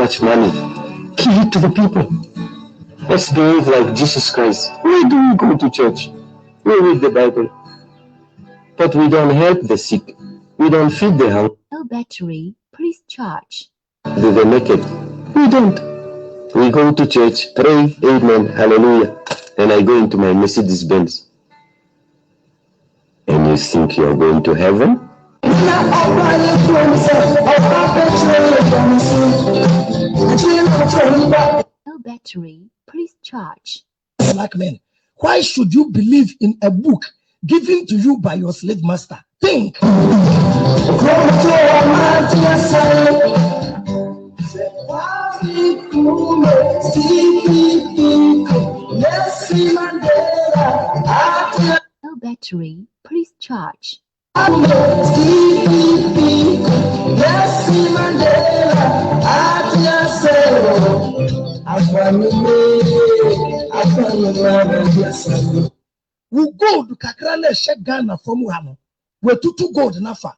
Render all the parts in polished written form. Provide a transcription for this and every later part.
much money. Give it to the people. Let's behave like Jesus Christ. Why do we go to church? We read the Bible, but we don't help the sick. We don't feed the hungry. No battery, please charge. The naked. We don't. We go to church, pray, amen, hallelujah, and I go into my Mercedes Benz. And you think you're going to heaven? No battery, please charge. Black men, why should you believe in a book given to you by your slave master? Think. No battery, please charge. We gold kakra na she Ghana from hano. We tutu gold nafa.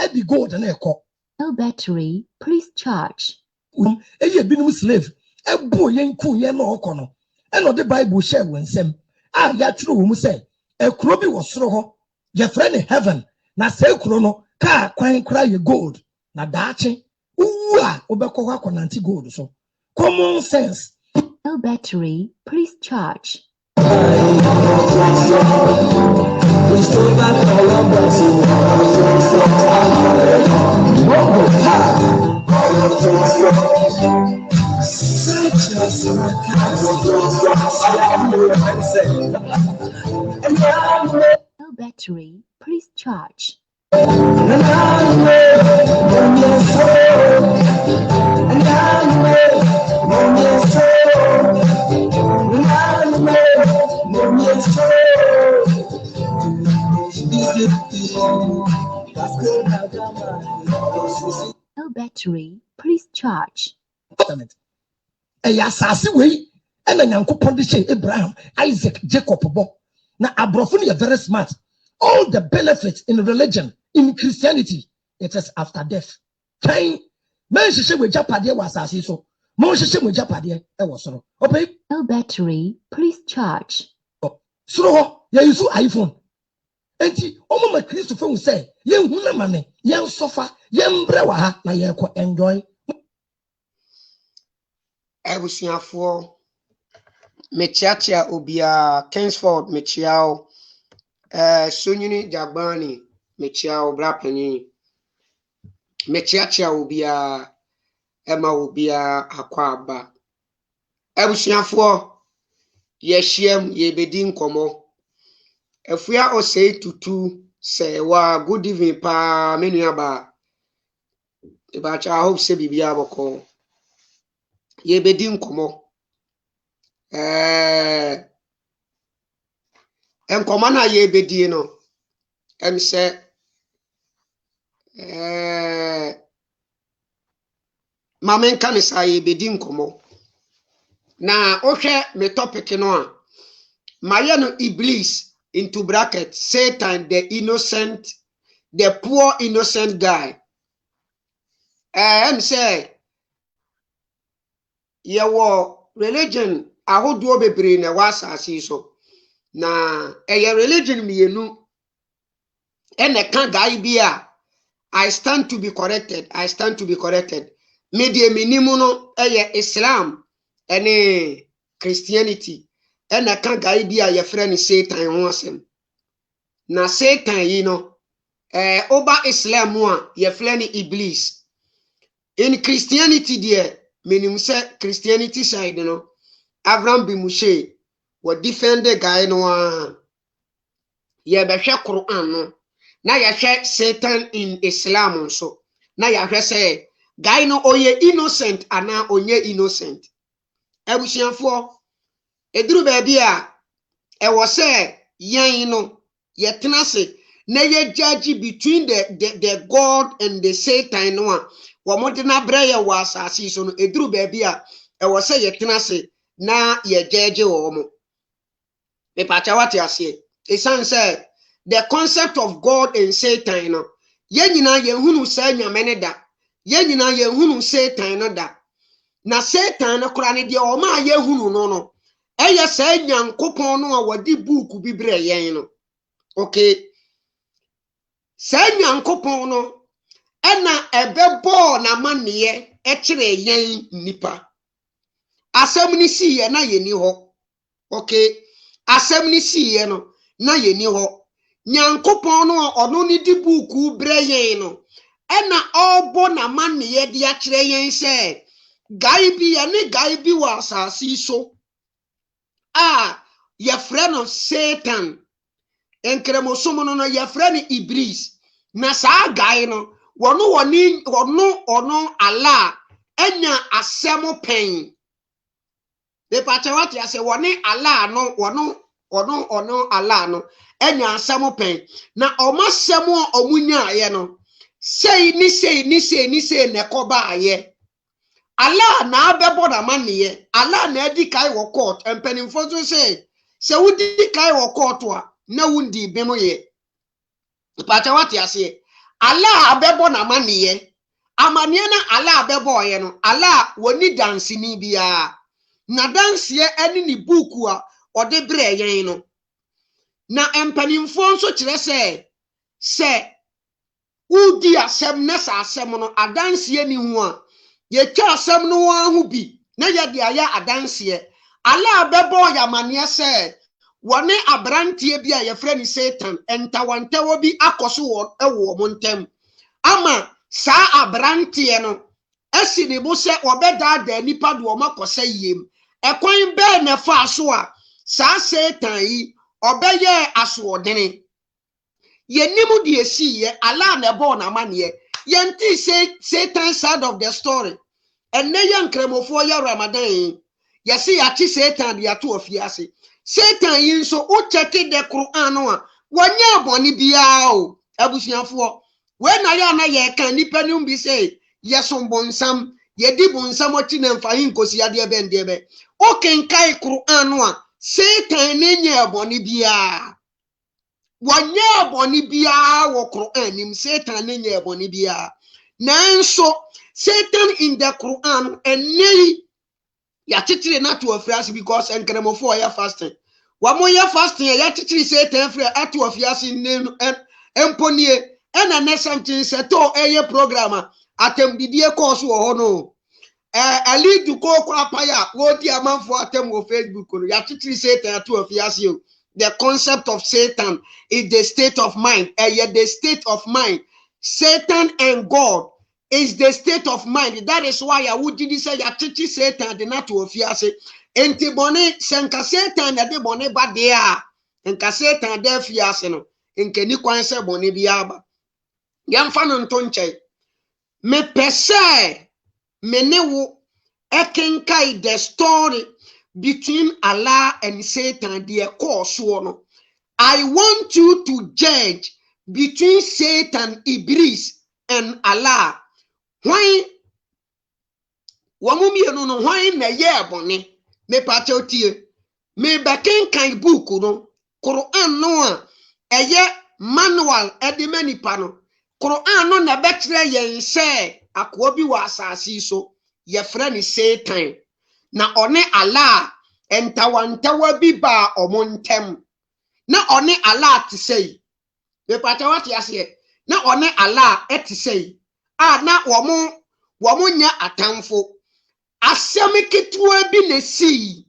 E be gold na eko. No battery, please charge. Eye binum slave. E bo yen ku yen no okono. E no the Bible share wensem. Ah ya tru wo mu say e kuro bi wo soro ho. Ye friend heaven. Na say kuro no ka kwan kra ye gold. Na daache. Uwa obekọ kwa konanti gold so. Common sense. No battery, please charge. No battery, please charge. No battery, please charge. Asasi we ena nyankopon de che Abraham, Isaac, Jacob bo. Na abrofo no very smart. All the benefits in religion, in Christianity, it is after death. Kain men hihye we japade wa asasi so. Mo hihye we japade e wo soro. Okay? No battery, please charge. Soro ho ya use iPhone. Enti omo ma Christopher hu say ye hu na mane, ye sofa, ye mbre wa ha na ye ko enjoy. Ebusuafo mechiachia obia Kingsford mechiao Sonyini Jagbani mechiao brapani mechiachia obia ema obia akwaba ebusuafo yehiem yebedi nkomo efua osei tutu se wa good evening pa menu aba ebacha I hope se bibia boko yebedi nkomo nkomo na yebedi no em se mamen kan sa yebedi nkomo na ohwe me topic no a maye no Iblis into bracket Satan, the innocent, the poor innocent guy. Em say yewo religion ahodo bebre na wasase so na religion mienu ene kan guy bia I stand to be corrected, I stand to be corrected. Media minimum no Islam ene Christianity ene kan guy bia ye frɛ Satan ho asem na Satan yi no oba Islam a ye frɛ Iblis. In Christianity there meaning say Christianity side no Abraham Bimushe what defend the guy no ye behwe Quran no na ye hwe Satan in Islam so na ye hwe say guy no oye innocent ana onye innocent ebusianfo eduru ba bia e wo say yan no ye tenase na ye judge between the God and the Satan no womo na breye wa asasi so no eduru ba bia e wo say ye tenase na ye judge wo mo me pacha wati ase e san say the concept of God and Satan no ye nyina ye hunu say nyame ne da ye nyina ye hunu Satan no da na Satan no kora ne de o ma ye hunu no no eye sa Nyankopon no a wodi book bi bre yen no okay sa Nyankopon no ena ebebo na maneye e kire yen nipa asem ni si ye na ye ni ho okay asem ni si ye no na ye ni ho Nyankopon no ono ni di book bre yen no ena obo na maneye di a kire yen se guy bi wa asasi so ye friend of Satan enkremosomo no ye friend Iblis na sa guy no ono ala enya asemo pen de pacha what ya say woni ala no ono ala no enya asemo pen na omasemo omunya ye no sei ni ne koba ye ala na abebo na maniye ala na edi kai wo court empanimfo so say se wudi kai wo court a na wundi bemo ye pacha what ya say ala abebo na maniye amaniye na ala abebo ye no ala woni dance ni bia na dance ye eni ni buku a ode bre yen no na empanimfo so kire se wudi asem na sa asem no adanse ye ni hu a ye twa asem no ahu bi na ye de aya adanse ala abebo ya mane se woni abrantie bi a ye frɛ ni Satan entawantawo bi akoso wo ewo mo ntem ama sa abrantie no esi ni bo se obeda da nipa do makosa yiem ekwan be na fa so a sa Satan yi obeye asoodene ye nimu de esi ye ala na bo na mane yenti say Satan side of the story and ne yankremofo ya Ramadan ye see ya chi Satan ya to ofiase Satan yin so o check the Quran no a wonya boni bia o abusuafo we na ya na ye kan nipa num bi say yeso bonsam ye di bonsam o chi na mfa hin kosi ade be o kenkai Quran no a Satan ne nya boni bia wonya boni bia wo Quran nim Satan ne nya boni bia nanso Satan in the Quran and ya titire na to afiase because enkremofo ya fasting wamo ya fasting ya titire Satan free atu afiase nenu emponie ena ne something seto eye programmer atembidie course wo ho no ali du ko kwa paya wodi amanfo atem wo Facebook no ya titire Satan atu afiase o. The concept of Satan is the state of mind. The state of mind. Satan and God is the state of mind. That is why I would say ya teach Satan the not to ofiase. Enti bone senka Satan na de bone ba dia. Enka Satan de fiase no. Enke ni kwan se bone biaba. Yamfa no ntonche. Me pese me ne wo ekenkai the story between Allah and Satan, the course one. I want you to judge between Satan, Iblis, and Allah. Why? Wamumi no why na ye bone me pachotie me baken kan book no Quran no a eye manual edimani pano Quran no na betre yen se akwo bi wa asasi so ye frɛ ni Satan na one Allah entawantawa bi ba omontem na one Allah te sei me pata what ya se na one Allah te sei na womo nya atamfo asem ketewa bi na si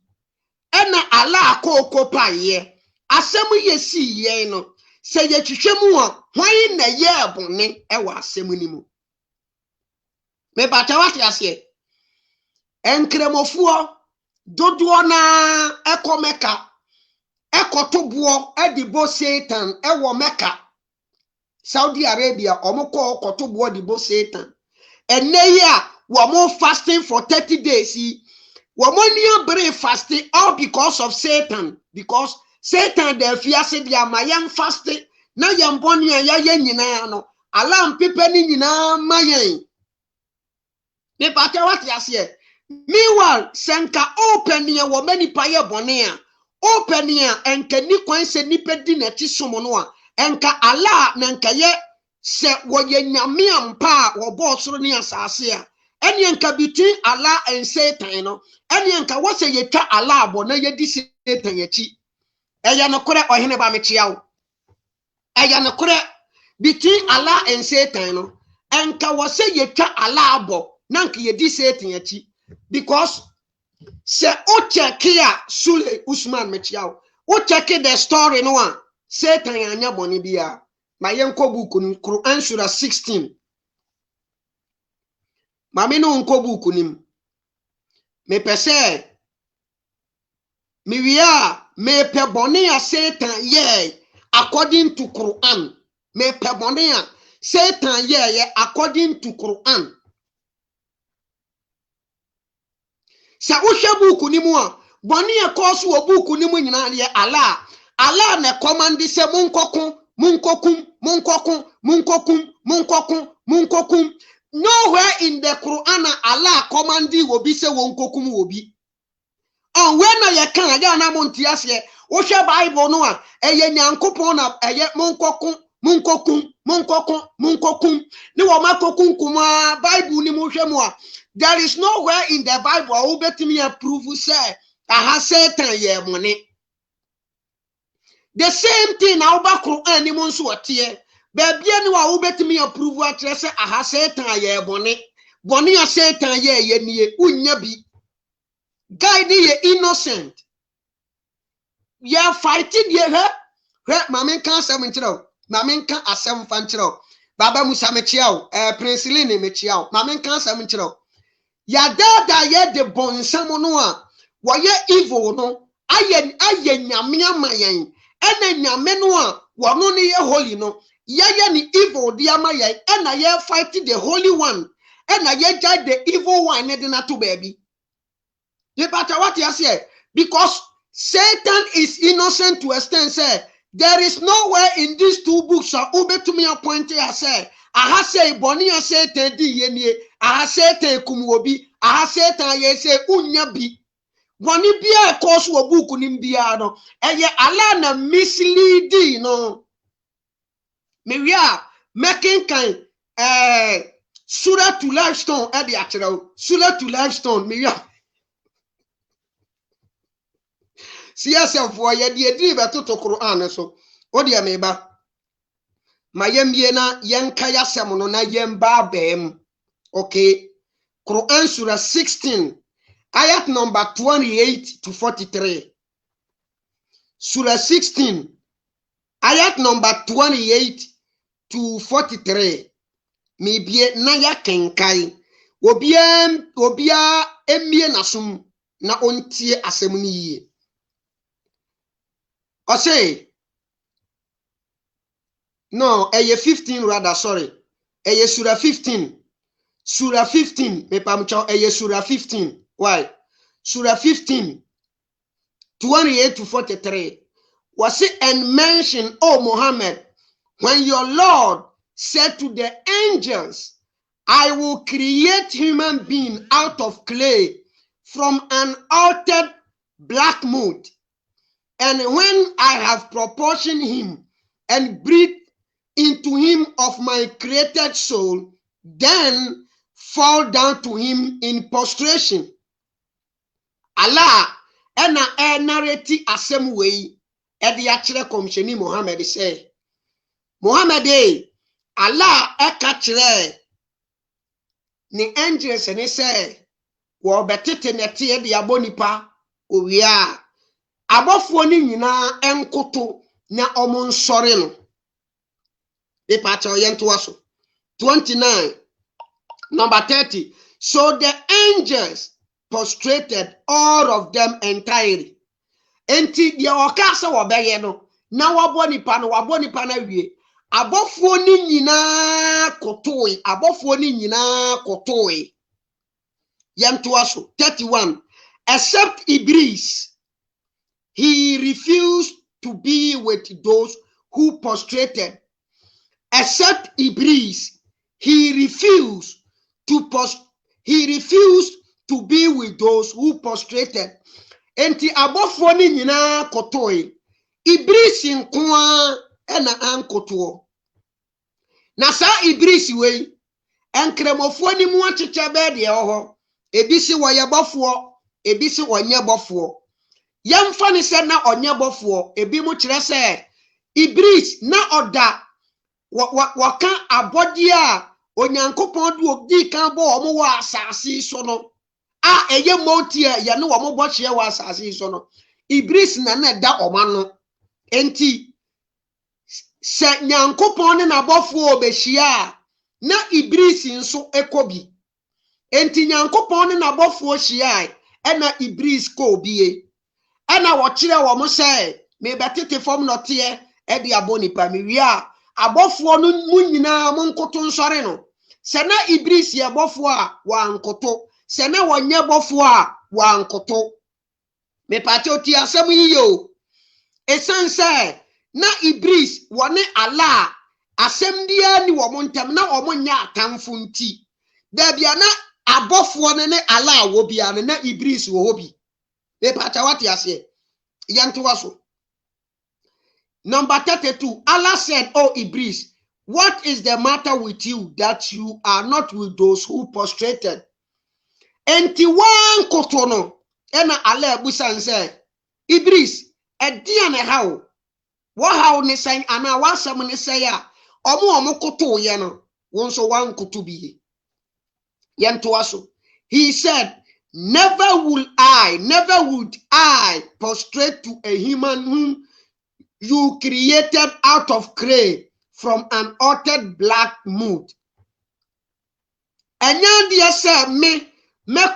ena Allah kokopa ye asem ye si ye no se ye twetwemu a hwan na ye bone e wa asem ni mu me pata what ya se enkremofo dodo na ekomeka ekotobo edibo Satan ewo Mecca Saudi Arabia omoko okotobo edibo Satan eneya womo fasting for 30 days womo niya bre fasting all because of Satan because Satan dey fiase dia mayan fasting na yamboni ya nyina no alam pepe ni nyina mayan ne pata what ya say. Meanwhile, senka open ya wo many paye bonea. Open ya enka ni kwan se nipa di na ti somo no a enka Allah na enka ye se wo ye nyame ampa wo bo soro ni asase a Any anka between Allah and Satan no. Any anka what say ye twa Allah abo na ye di Satan yachi. Eya no kore ohene ba me chiawo. Eya no kore between Allah and Satan no. Anka what say ye twa Allah abo na anka ye di Satan yachi. Because se o check here Sule Usman me chiawo. O check the story no one. Satan anya boni bia. Ma yenko buku ni Quran Surah 16. Mami no nko buku nim. Me pese me wia me pe boni a Satan ye according to Quran. Me pe boni a Satan ye according to Quran. Sa wo hwe buku nim a boni e koso wo buku nim nyina ye Allah. Allah na command se munkokum. Nowhere in the Quran Allah commandi will be say wonkokum will be. On when na ye kan ya na montiase wo hwe Bible no a eye nyankopon na eye munkokum ni wo makokum kuma Bible ni mo hwe mo a there is nowhere in the Bible wo betimi approve say aha Satan ye money. The same thing now back Quran ni mo nso otie baby ani wa wo betimi approve atre say aha Satan ye boni a Satan ye nie unya bi guy ni ye innocent ya fighting ye he mama kan asem nchiro mama kan asem fa nchiro baba Musa me chiao Prince Lee me chiao mama kan asem nchiro ya dada ye de bonsam no a wo ye evil no aye nyame amayen ena nyame no a wono ne ye holy no ye ni evil di amayen ena ye fight the holy one ena ye judge the evil one ne de na to baby. You better what you say because Satan is innocent to extent say there is nowhere in these two books ube to me appoint here say aha say boni a Satan di ye nie aha Satan kum obi aha Satan ye say unya bi. Boni bia cause wo book nim bia no eye Allah na misleading no me wia making kind Surah to Lifestone e di achiro Surah to Lifestone me wia siasa for ye di beto to Quran so o dia me ba mayemie na yenka yasem no na yemba bem. Okay, Quran Surah 16 ayat number 28 to 43. Surah 16 ayat number 28 to 43. Mi bie na ya kenkai obia emie nasum na ontie asem ni yie. I say, no, eye 15 rather, sorry. Eye Surah 15. Surah 15, me pamcho eye Surah 15. Why? Surah 15, 28 to 43. Was it and mention, oh Muhammad, when your Lord said to the angels, I will create human being out of clay from an altered black mold. And when I have proportioned him and breathed into him of my created soul, then fall down to him in prostration. Allah, ena narrate asem way, edi achire komsheni Muhammad say, Muhammad Allah ekachire ni angels and say, wo betete neti edi abonipa owia. Abofo ni nyina enkoto na omonsore no. Be pacha oyento aso. 29 number 30. So the angels prostrated all of them entirely. Enti dia okasa wo beye no na wabo nipa na wie. Abofo ni nyina kotoi. Yento aso 31. Except Iblis. He refused to be with those who prostrated. Except Iblis, he refused to be with those who prostrated. Enti abofo ni nyina kotoi. Iblis nkoa ena ankoto. Na sa Iblis we enkremofo ni mu acheche be de ho ebi si wo ye bofo ebi si onye bofo yemfa ni se na onye bofo ebi mu kire se Ibris na oda waka abodi a onyankopon du obi kan bo omo wa asase so no a eye monti e ye no omo bo hye wa asase so no Ibris na da oma no enti se nyankopon ne na bofo obehia na Ibris nso ekobi enti nyankopon ne na bofo hia na Ibris ko obie ana wo kire wo mo se me betete fom no te e di aboni pa me wi a abofo no mu nyina mo nkoto nsore no se na Ibris ye bofo a wa nkoto se na wonye bofo a wa nkoto me pati oti asem yiyo esanse na Ibris wone ala asem dia ni wo montem na wo nya atamfo nti da bia na abofo ne ala wo bia na Ibris wo hobi me pati wati ase yanto waso. Number 32, Allah said, "Oh Ibris, what is the matter with you that you are not with those who prostrated?" Enti wan kotono ena Allah busan say, Ibris, edia ne hawo. Wa hawo ne san ana wasam ne say a omo koto ye no, wonso wan koto bi. Yanto waso. He said, never would I prostrate to a human whom you created out of clay from an altered black mood. Enya dia se me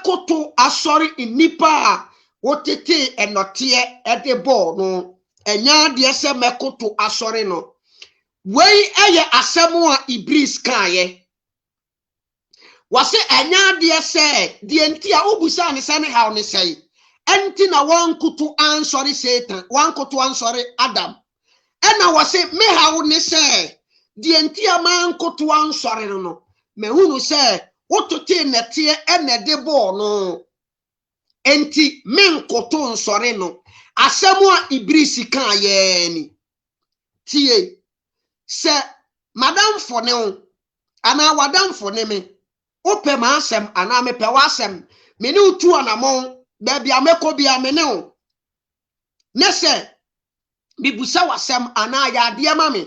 koto asori inipa wotete enotie edebo no. Enya dia se me koto asori no. Wei eye asemu a Ibris kaye. Wase enya dia se die nti a obusa ne se ne haw ne sei. Enti na wan kutu ansori Satan, wan kutu ansori Adam. Ena wase me haw ne se die nti a man kutu ansori no. Me hunu se otote nete enede bo no. Enti men kutu ansori no. Asemu a Ibris kan ye ni. Tie se madam fone o ana wadam fone me ope ma asem ana me pe wasem me ne utu anamon da bia meko bia me ne o ne se bibusa wasem ana ya ade ma me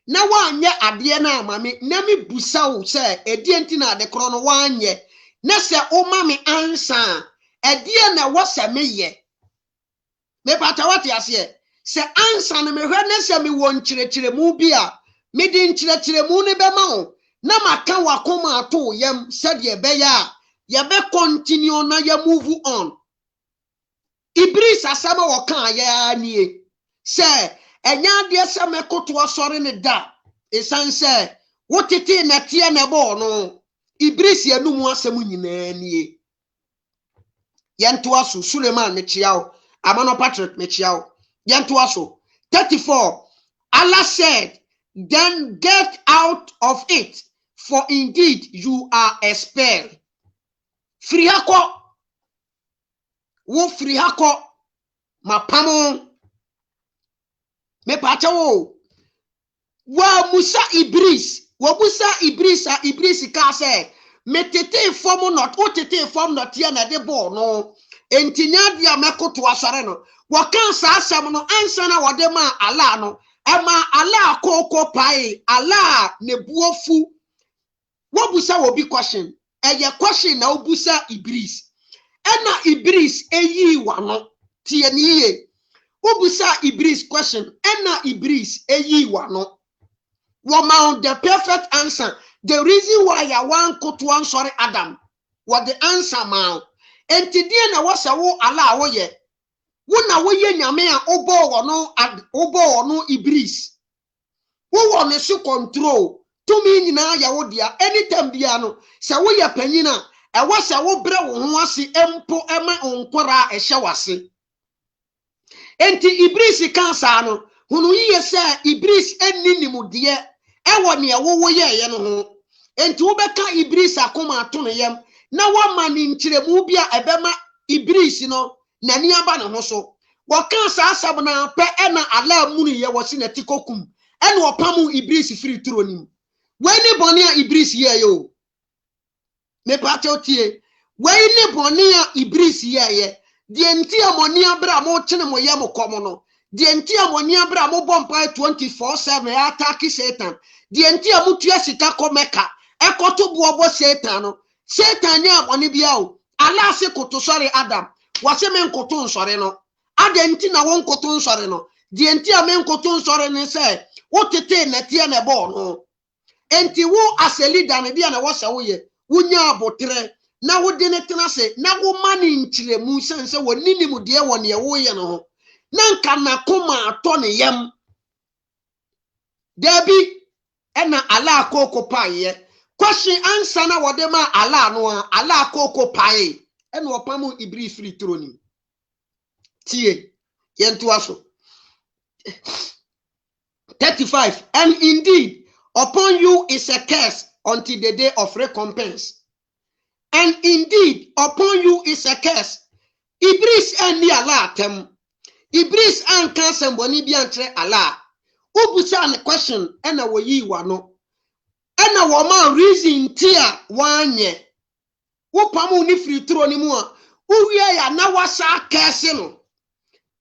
na wanye ade na ma me na me busa wo se edi enti na ade kro no wanye ne se o ma me ansa ede na wose me ye me pata wate ase se ansa na me hwe ne se me won kirekire mu bia me din kirekire mu ne be ma o na maka wakoma ato yam said ye be ya ye be continue na ye move on. Ibris asama waka ya nie se enya de se mekoto asore ne da esan se wotete na tie na bo no Ibris ye numu asem nyina nie yanto aso Suleiman me chiao Amano Patrick me chiao yanto aso 34 Allah said, "Then get out of it, for indeed you are expelled." Frihako. Wo frihako. Mapamo. Me pacha wo. Wa Musa Ibris. Wa Musa Ibris a Ibris ka se. Me tete form not. O tete form not ya na de bo no. Entinya dia mekoto asare no. Wa kan sa asam no ansa na wode ma ala no. Ema ala koko pai. Ala ne buofu. Wobusa will be question. Eye question na obusa Ibris. Ena Ibris eyi wano. Tieniye. Wobusa Ibris question. Ena Ibris eyi wano. Woman the perfect answer. The reason why ya wan kotu answer Adam. What the answer man. Enti die na wasa wo ala wo ye. Wo na wo ye nyame a obo wono Ibris. Wo wone su control. Tumi nyina ya wo dia anytime bia no se wo ya panyina e wo se wo bre wo ho ase empo ema onkora ehye wase enti Ibris kan sa no hunu yiye se Ibris eninimu de e wo ne wo ye no ho enti wo beka Ibris akoma ato no yam na wo ma ni nkyeremu bia ebema Ibris no nani aba ne ho so wo kan sa asab na pe e na ala munu ye wo si na tikokum e na opamu Ibris free tronim. When Bonia Ibris here yo, me pato tie we ne boni a ibris ye de enti amoni abra mo chene mo ye mo komo no de enti amoni abra mo bompa 24/7 attack Satan de enti amutua sika komeka ekoto bobo Satan no Satan ni amoni bia o ala se koto sori Adam wase men koto nsori no adenti na won koto nsori no de enti amen koto nsori ne se wotete na tie na bo no enti wo as a leader ne bia na wo se wo ye wunya abotre na wo de ne tena se na wo mani nchiremu sense wo ninimu de wo ne wo ye no ho na nka na koma ato ne yam debi ena ala akoko paye question answer na wo de ma ala no ala akoko paye ena opamu ibri free troni tie yentu aso 35 and indeed upon you is a curse until the day of recompense. And indeed, upon you is a curse. Ibris and ni Allah tem. Ibris and cancer boni biantre Allah. Ubusa an question and a wayi wano. And a woman reason tia wanye. Upamu ni free troni mua. Uwe ya na wasa curse no.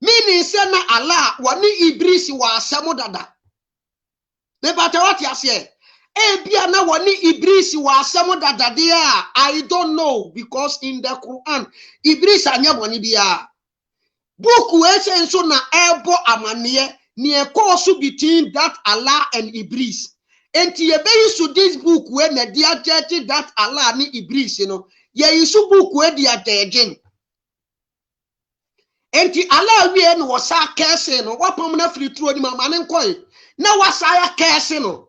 Meaning say na Allah wani Ibris wa samodada. Me bata what ya say? Ebia na wani Ibris wa asemo dadade a I don't know because in the Quran Ibris anya boni bia book we say so na ebo amane ne ekosu between that Allah and Ibris enti ye be use this book we na dia church that Allah ni Ibris no ye use book we dia degen enti Allah we no wasa kese no wapam na free through ni mama ne nkoi na wasa ya kese no.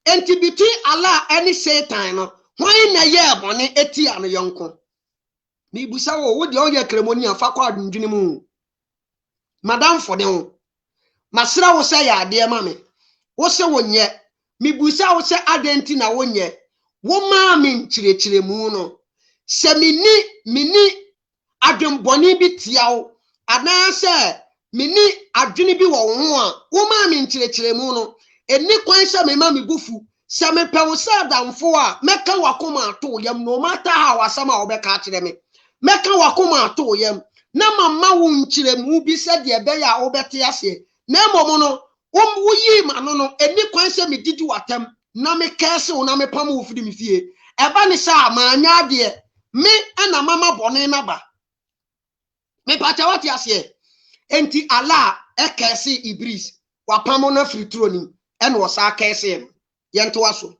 Enti between Allah and Satan no why na ye bone eti ano yonko mi busa wo de oye kremoni afa kwa adundwini mu madam for de ho masra wo se ya ade ma me wo se wonye mi busa wo se adenti na wonye wo ma me nchirechire mu no se mini adwemboni bi tiawo ana se mini adwene bi wo ho a wo ma me nchirechire mu no eni kwan sha me ma me bufu sha me pewo sa damfo a meka wakoma ato yam no matter how asama obeka kire me meka wakoma ato yam na mama wo nkire mu bi se de be ya obete ase na emomo no wo yi ma no eni kwan sha me didi watam na me kese wo na me pam wo fidi me fie eba ni sha ma anya de me ana mama bone na ba me pata wati ase enti ala ekese Ibris wapamo na free troni and was our case in Yantuaso.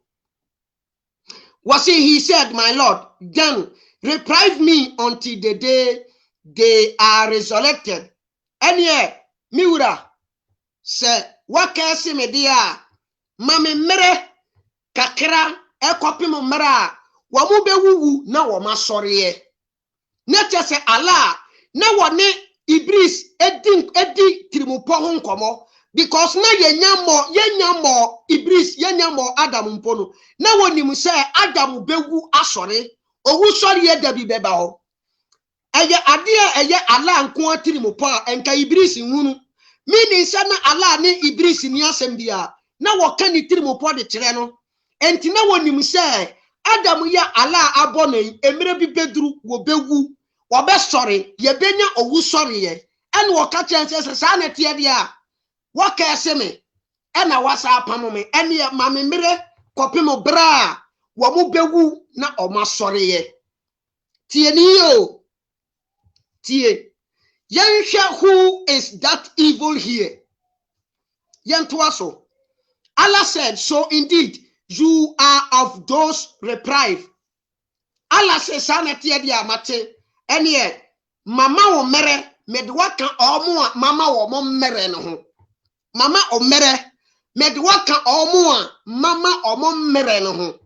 Was he said, my Lord, then reprieve me until the day they are resurrected. And yet, Miura said, what case me dear? Mammy mere kakra e copy mera wamube woo na wama sorry. Nature say Allah na one Ibris edi trimupo hon komo. Because na yenyamo Ibris yenyamo Adam mpono na wonim se Adam bewu asore owu sore ye dabi beba ho eye ade eye ala nko atiri mo pa enka Ibris hunu mini se na ala ni Ibris ni asem bia na woka ni tiri mo po de kire no enti na wonim se Adam ya ala abona emire bi beduru wo bewu wo be sore ye benya owu sore ye en woka chense se sa na tie dia waka seme ena wasa apamo me ene mame mere kopimo bra wo mu bewu na o masore ye tie ni yo tie yenhwe who is that evil here yentoaso Allah said so indeed you are of those reprieve Allah says sanete dia mate ene mama wo mere med waka omo mama wo mo mere no ho Mama omere med waka omo a mama omo mere no ho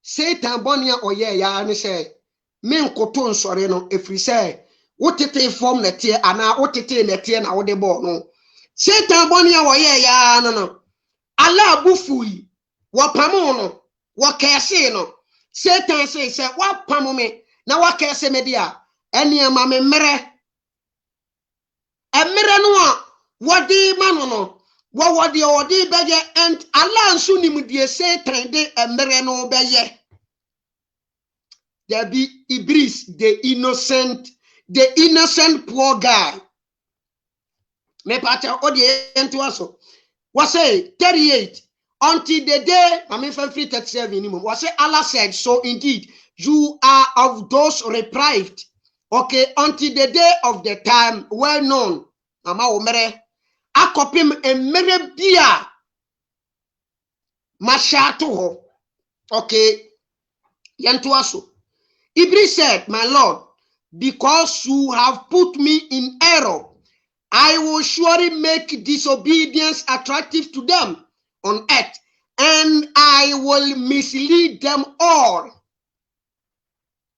Satan bonia oye ya ne se men koto nsore no efri se wotete form na tie ana wotete na tie na wode bo no Satan bonia oye ya no ala bufui wapamo no wakese no Satan se wapamo me na wakese me dia ene ma me mere Emere no a wodi mano no what the odi beye and Allah nso nim die Satan de emere no beye. There be Iblis, the innocent poor guy. Me pacha odi ento aso. Was say 38 until the day I mean 37 minimum. Was say Allah said, so indeed you are of those deprived. Okay, until the day of the time well known. Mama omere akopim emere bia mashato ho. Okay, yanto aso. Iblis said, my Lord, because you have put me in error, I will surely make disobedience attractive to them on earth, and I will mislead them all.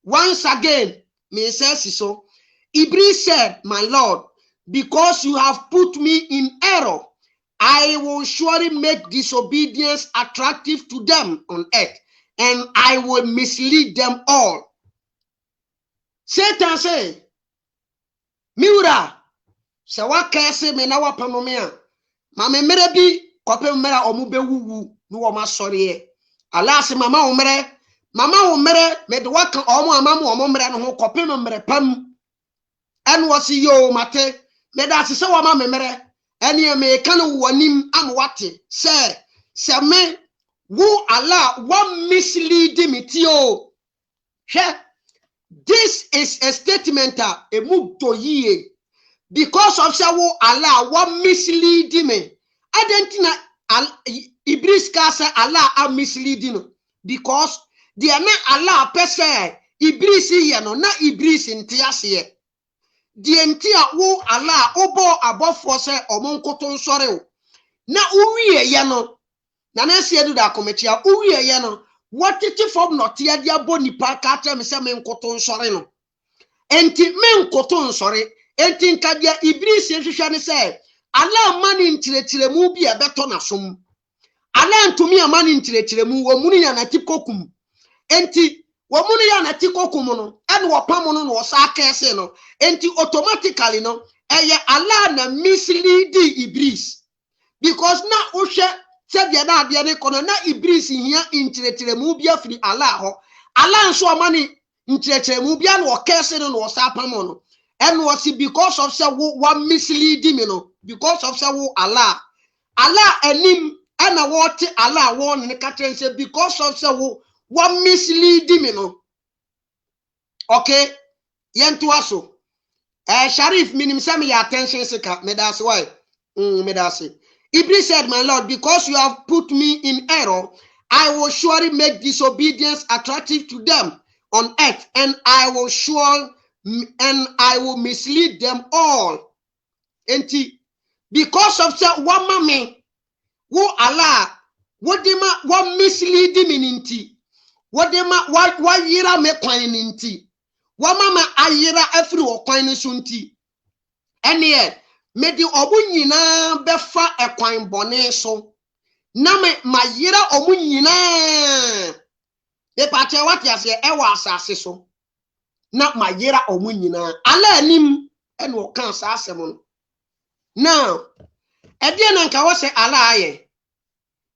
Once again, me says so. Iblis said, my Lord, because you have put me in error, I will surely make disobedience attractive to them on earth, and I will mislead them all. Satan say, Miura, se wakese me na wapamome a, ma me mere bi kope mere omu be wuwu no wo ma sori e. Allah se mama wo mere me de waka omu amamu omu mere no ho kope me mere pam. En wasi yo mate, me da se wo ma me mere, eni me kan wonim am wate, se me wo Allah one mislead me ti o. This is a statement a mukto ye because of sawo Allah what mislead me. Adentina Iblis ka say Allah am misleading because they are not Allah per se Iblis here no na Iblis ntiase the ntia wo Allah obo abofo say omonkoto nsore o na uwie ye no na na se edu da komechia uwie ye no what it from not ya dia boni pa ka tell me say me nkoto nsore no enti me nkoto nsore enti nka dia Iblis hwehwe ne say Allah mani ntiretiremu bi ebeto na som Allah ntumi amani ntiretiremu wo munu ya na tikokum enti wo munu ya na tikokum no en wo pam no wo sa kese no enti automatically no eye Allah na mislead Iblis because na ohwe se dia na ade ne kono na Iblis hia ntiretiremu bi afiri Allah ho Allah nso amani ntiretiremu bi na wo kese no wo sa pam no and was it because of say one misleading me no because of say Allah and him and I want Allah one in the country say because of say one misleading me no okay yentu aso Sharif minim say me attention sika me that's why me that's it. Iblis said, my Lord, because you have put me in error, I will surely make disobedience attractive to them on earth, and I will mislead them all. And because of that one mommy, who Allah, what they ma what mislead him in tea, what they ma what yira me coin in tea, what mama ayira every or coin sunti. And yet, me the obunyina befa a coin bonnet so. Na me ma yira obunyina. The pacha what ya say ewa asase so. Na ma yira omu nyina ala anim en wo kan sa asem no now e na nka wo se ala aye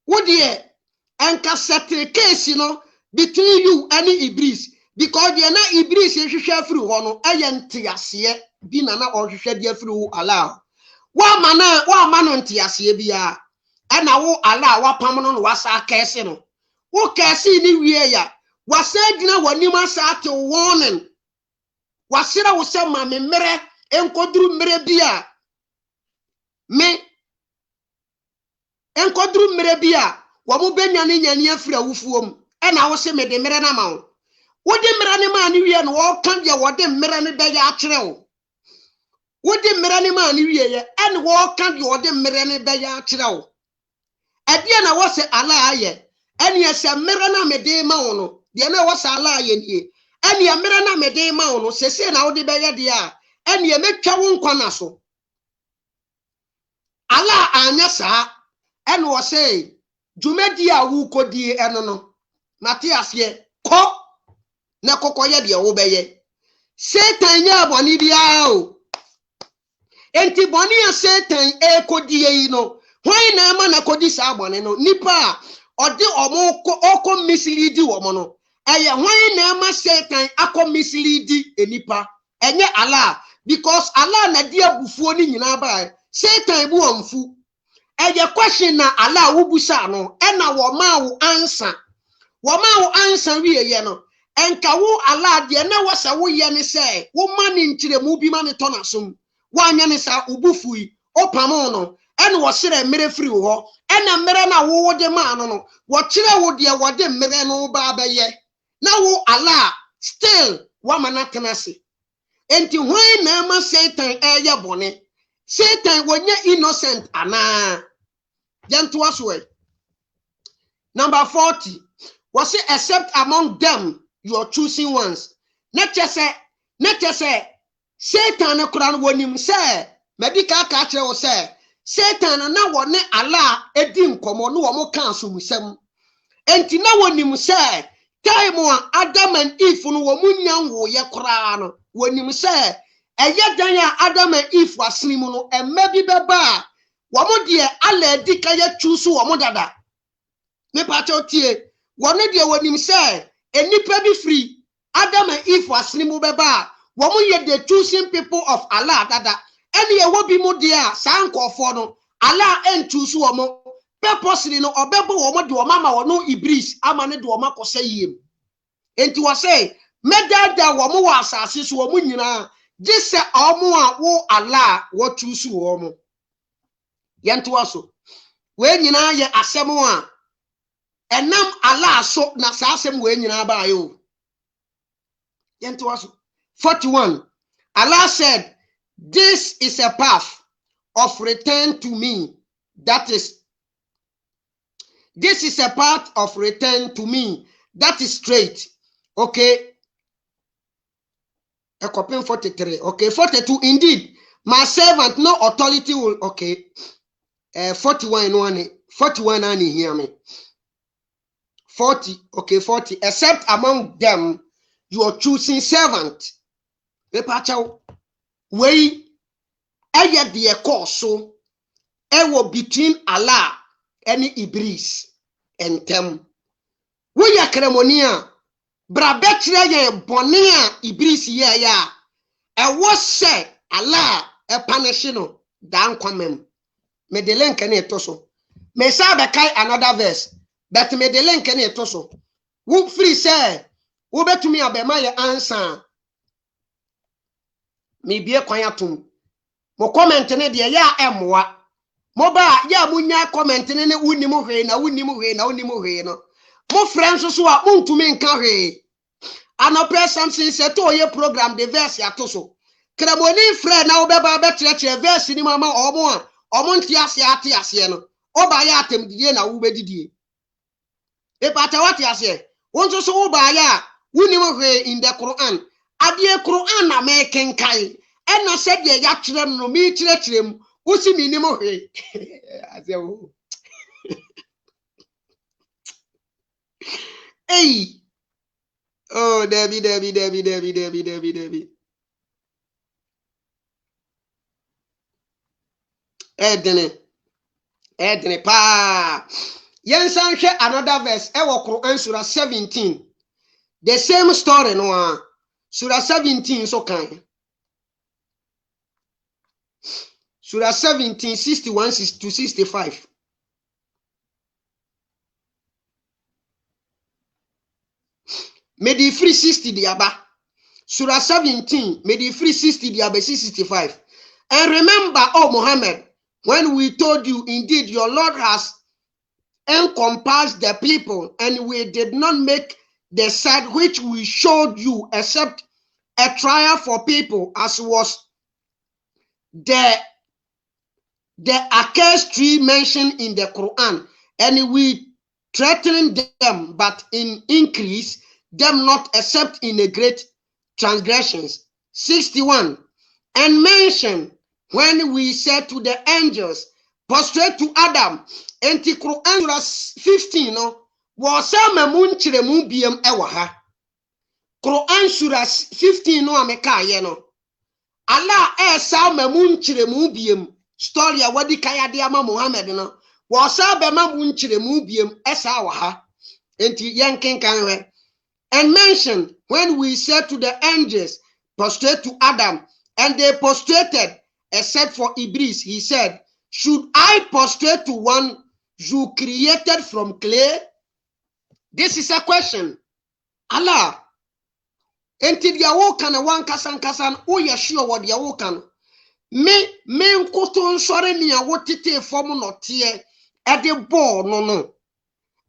wo de enka settle case no between you and Iblis because de na Iblis ehwehwe afiri ho no eye ntiase bi na ohwehwe de afiri wo ala wa ma no ntiase bia e na wo ala wa pam no wasa kese no wo kese ni wie ya wasa gina wanim asa ate warning wasira wo se ma me mere enkoduru mere bia me enkoduru mere bia wo mo benya ne nyane afira wufuom e na wo se me de mere na ma wo wo de mere ne ma ne wie no wo kan je wo de mere ne be ya kire wo wo de mere ne ma ne wie ye e wo kan je wo de mere ne be ya kire wo e de na wo se ala aye eni e se mere na me de ma wo no de na wo se ala aye nie eni ya mere na me de ma wo no sese na wo de be ye de a eni e metwa wo nkwa na so ala anya sa eni wo se jumedi a wu kodi eno no Matias ye ko na kokoye de wo be ye Satan nya boni bia o enti boni ya Satan e kodi yi no Why na ema na kodi sa abone no nipa ode omo mislead wo no eye why na ema Satan akọ mislead enipa enye Allah because Allah na dia bufuo ni nyina ba Satan bu omfu eye question na Allah wo busa no e na wo ma wo answer wi ye no enka wo Allah de na wo sa wo ye ne se wo mani ntiremu bi mani to na som wo anya ne sa ubufui opamo no ene wo sere mere free wo ene mere na wo de ma no wo kire wo de wo de mere no ba abaye na wo Allah still wo mana tenase enti hwan na ma Satan eye bone Satan wonye innocent ana gentle aswe. Number 40 was it except among them your choosing ones. Not just say Satan Quran wonim say medical catcher will say Satan na wone Allah edim komo no wo kan so musem enti na wonim say time one Adam and Eve no wo munyan wo ye kora no wonim say eye dan ya Adam and Eve wasnim no emma bi beba wo mo de Allah edi ka ye choose wo mo dada me pa cho tie wo no de wonim say enipa bi free Adam and Eve wasnim beba wo mo ye the choosing people of Allah dada eni ye wo bi mo de a san kofo no Allah en choose wo mo purposely no obebo wo mo de wo mama wo no Iblis ama ne de wo makose yiem enti wo say medada wo mo wa asase so wo mo nyina gise omo a wo Allah wo choose wo mo yento aso we nyina ye asem a enam Allah so na sa asem we nyina ba yo yento aso 41 Allah said this is a path of return to me this is a path of return to me that is straight. Okay, a copy 43. Okay, 42 indeed my servant no authority will. Okay, 41 and hear me 40. Okay, 40 except among them your choosing servant way aya de course so between Allah and Iblis and them we ya kremonia bra betre ye bonia Iblis ye ya was say Allah punish no dan kwamem me de link na etoso me sa be kai another verse but me de link na etoso wo free say wo betumi abema ye answer me bie kwan atom mo comment ne de ya emwa mo ba ya munya comment ne unim hwe na no mo friends so a montumi nka hwe anopre something say to ye program the verse atoso kremoni friend na obeba betre verse ni mama omo nti ase no oba ya atem didie na wo bedidie e pata what ase wonso so oba ya unim hwe in the Quran adie Quran na me kenkai ena said ye ya kire no mi kire mu usi mi nim hwe ase wo hey oh Debbie Edene pa yensan hwe another verse e wo Quran surah 17 the same story no surah 17 so kan surah 17 61 to 65 Medi free 60 diaba surah 17 medi free 60 diaba 65 and remember oh Muhammad when we told you indeed your Lord has encompassed the people and we did not make the side which we showed you except a trial for people as was the accursed tree mentioned in the Quran and we threatened them but in increase them not except in a great transgressions. 61 and mention when we said to the angels prostrate to Adam and the Quran 15 no was mamun chiremu biem ewa ha Quran surah 15 no ameka ye no Allah sa mamun chiremu biem story a wadi kaya de ama Muhammad no wo sa be ma mu nchire mu biem esa wa ha enti yankenkan we and mentioned when we said to the angels prostrate to Adam and they prostrated except for Iblis. He said, should I prostrate to one you created from clay? This is a question. Allah. Enti dia wo kana wan kasan o ye sure what dia wo kana. Me nkoto nsore ni a wo tete form no te e de ball no.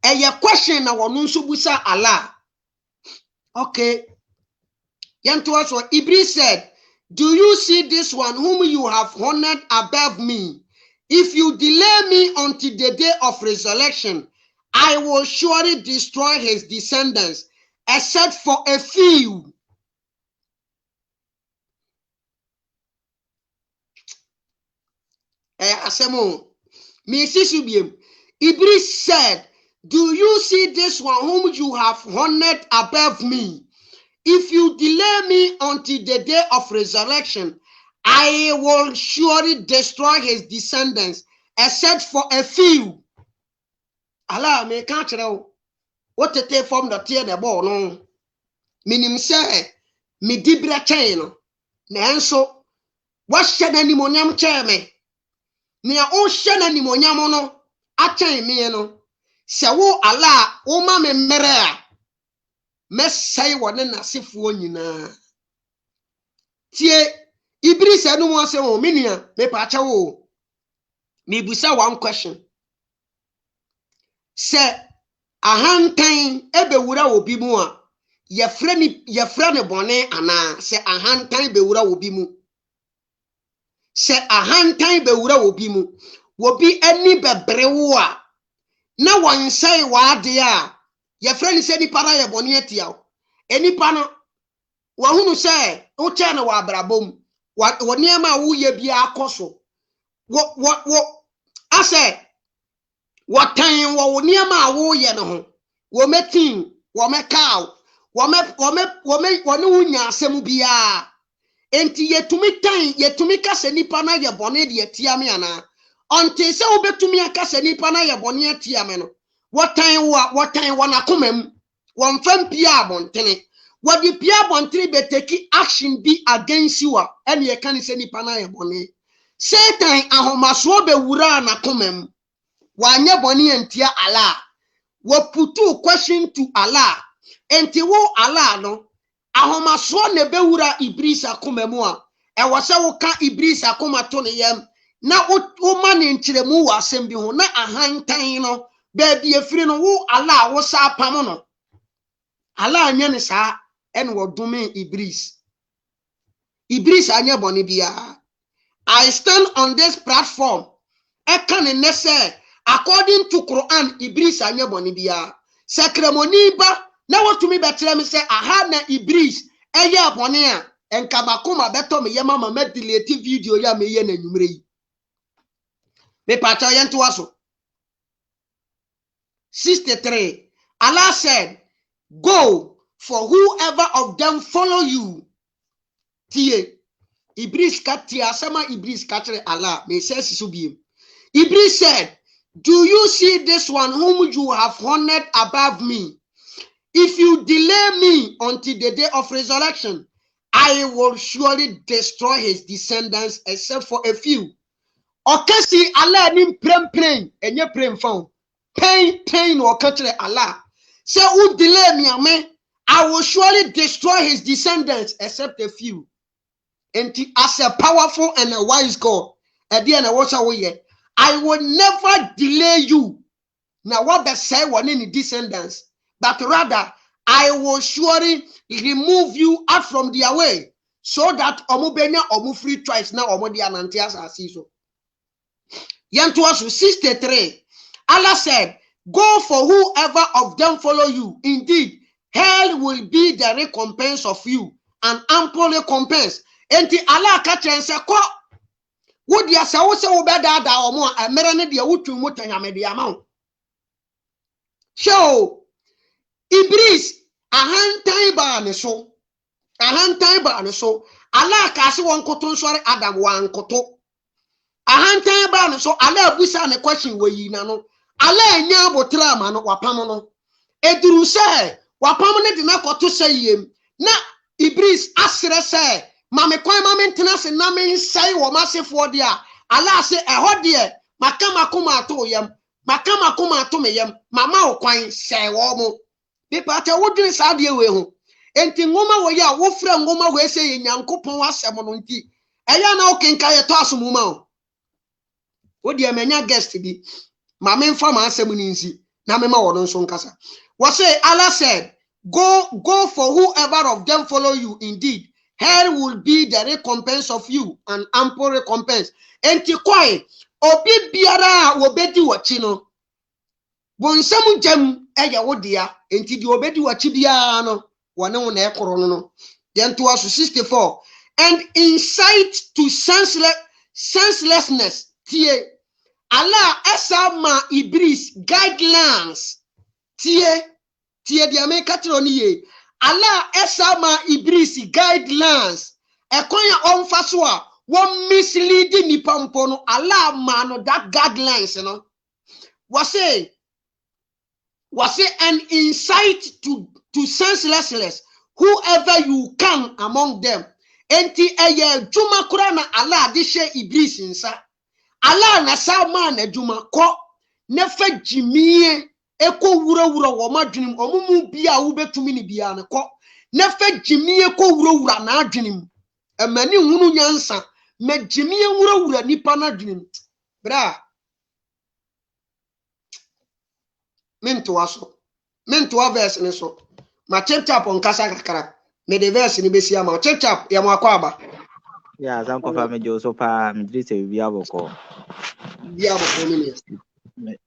Eye question na wonu nso busa Allah. Okay. Yanto so Iblis said, do you see this one whom you have honored above me? If you delay me until the day of resurrection, I will surely destroy his descendants, except for a few. Iblis said, do you see this one whom you have honored above me? If you delay me until the day of resurrection, I will surely destroy his descendants, except for a few. Allah me can't tell what the take from the tear the ball no. Minim say me dibra chain nanso what shed any monyam chair me. Nia o shed any monyam no a chain me no. Se wo Allah o ma me mere mesai wone nasifuo nyina tie Iblis anu mo se wo menua me pa cha wo me busa one question se ahantan ebewura obi mu a yefra ne bone ana se ahantan bewura obi mu se ahantan bewura obi mu wobi ani bebre wo a na wonsai wa de a yefra ni se nipa na ye bone atia enipa no wa hunu se o che na wa brabom wo niema wo ye bia akoso wo ase wo tan wo niema wo ye no ho wo metin wo mekaw wo ne unya asem bia enti yetumi kase nipa na ye bone de atia me ana onte se wo betumi akase nipa na ye bone atia me no what time wana komem won fam pia abontene wadi pia abontene be take action be against you and ye kan se nipa na ye bone Satan ahomaso be wura na komem wanye bone entia Allah wo putu question to Allah enti wo Allah no ahomaso ne be wura Iblis akomem a e wo se wo ka Iblis akomato ne yam na wo ma ne nkyeremu wo asem bi ho na ahantan no baby efiri no wo Allah wo sa pam no Allah anya ne sa en wo dome Iblis anya boni bia. I stand on this platform e kan ne say according to Quran Iblis anya boni bia sakremoni ba na wotumi betre me say aha na Iblis eye abone a enka makoma beto me yema mama delete video ya me ye na nwumre yi me pacha yento waso 63. Allah said, go, for whoever of them follow you. Tie. Iblis katia sama Iblis katre Allah. Me says subim. Iblis said, do you see this one whom you have honored above me? If you delay me until the day of resurrection, I will surely destroy his descendants except for a few. Okasi Allah nim prem enye prem found. Pain or country Allah. Say who delay me, amen. I will surely destroy his descendants except a few. And as a powerful and a wise God, at the end of what I will never delay you. Now what they say one in descendants, but rather I will surely remove you out from their way, so that omubenya omu free tribes now omudi anantias asiso. Yantuasu 63. Allah said, go for whoever of them follow you. Indeed, hell will be the recompense of you, an ample recompense. Enti Allah kachen se ko would ya se wo se wo beda da omo amere ne de wutu mutanya me de amount. So Iblis ahantan ba ne so Allah ka se won koto nsore Adam wan koto ahantan ba no so ala abusa ne question wo yi na no ala enya abotra ma no wapam no eduru se wapam ne de na koto sayem na Iblis asere se ma me kwan ma me ntena se na me nsai wo masefo de a ala se eho de maka makoma ato yam maka makoma ato me yam mama wo kwan se wo mo people ate wo dwene sa de we ho enti ngoma wo ya wo fra ngoma we se ye nyankopon asem no nti eya na o kenka ye to asomuma o wo de amanya guest bi ma me mfa ma asem ni nsi na me ma wo no nso nkasa wo say Allah said go for whoever of them follow you. Indeed, hell will be the recompense of you, an ample recompense. Enti kwai obi biara obedi wachi no. Bonsam jam eye wodia enti di obedi wachi biara no wane wo na ekoro no. Then to us 64 and insight to senselessness tie Allah esama Iblis guidelines tie dia me katro ni ye Allah esama Iblis guidelines ekonya onfa so a won mislead ni pampo no Allah ma no that guidelines no was an insight to senselessness whoever you can among them enti eye juma kura na Allah de she Iblis nsa Allah na sa ma na juma ko na fa jimie eko wura wo madwenim omumu bia wo betumi ni bia ne ko na fa jimie ko wura na adwenim amani hunu nyansa ma jimie wura nipa na adwenim bra mento verse ne so ma chapter on kasa kakara me de verse ni besia ma chapter ya ma kwaba ya zanko fa me jo pa me drise bia boko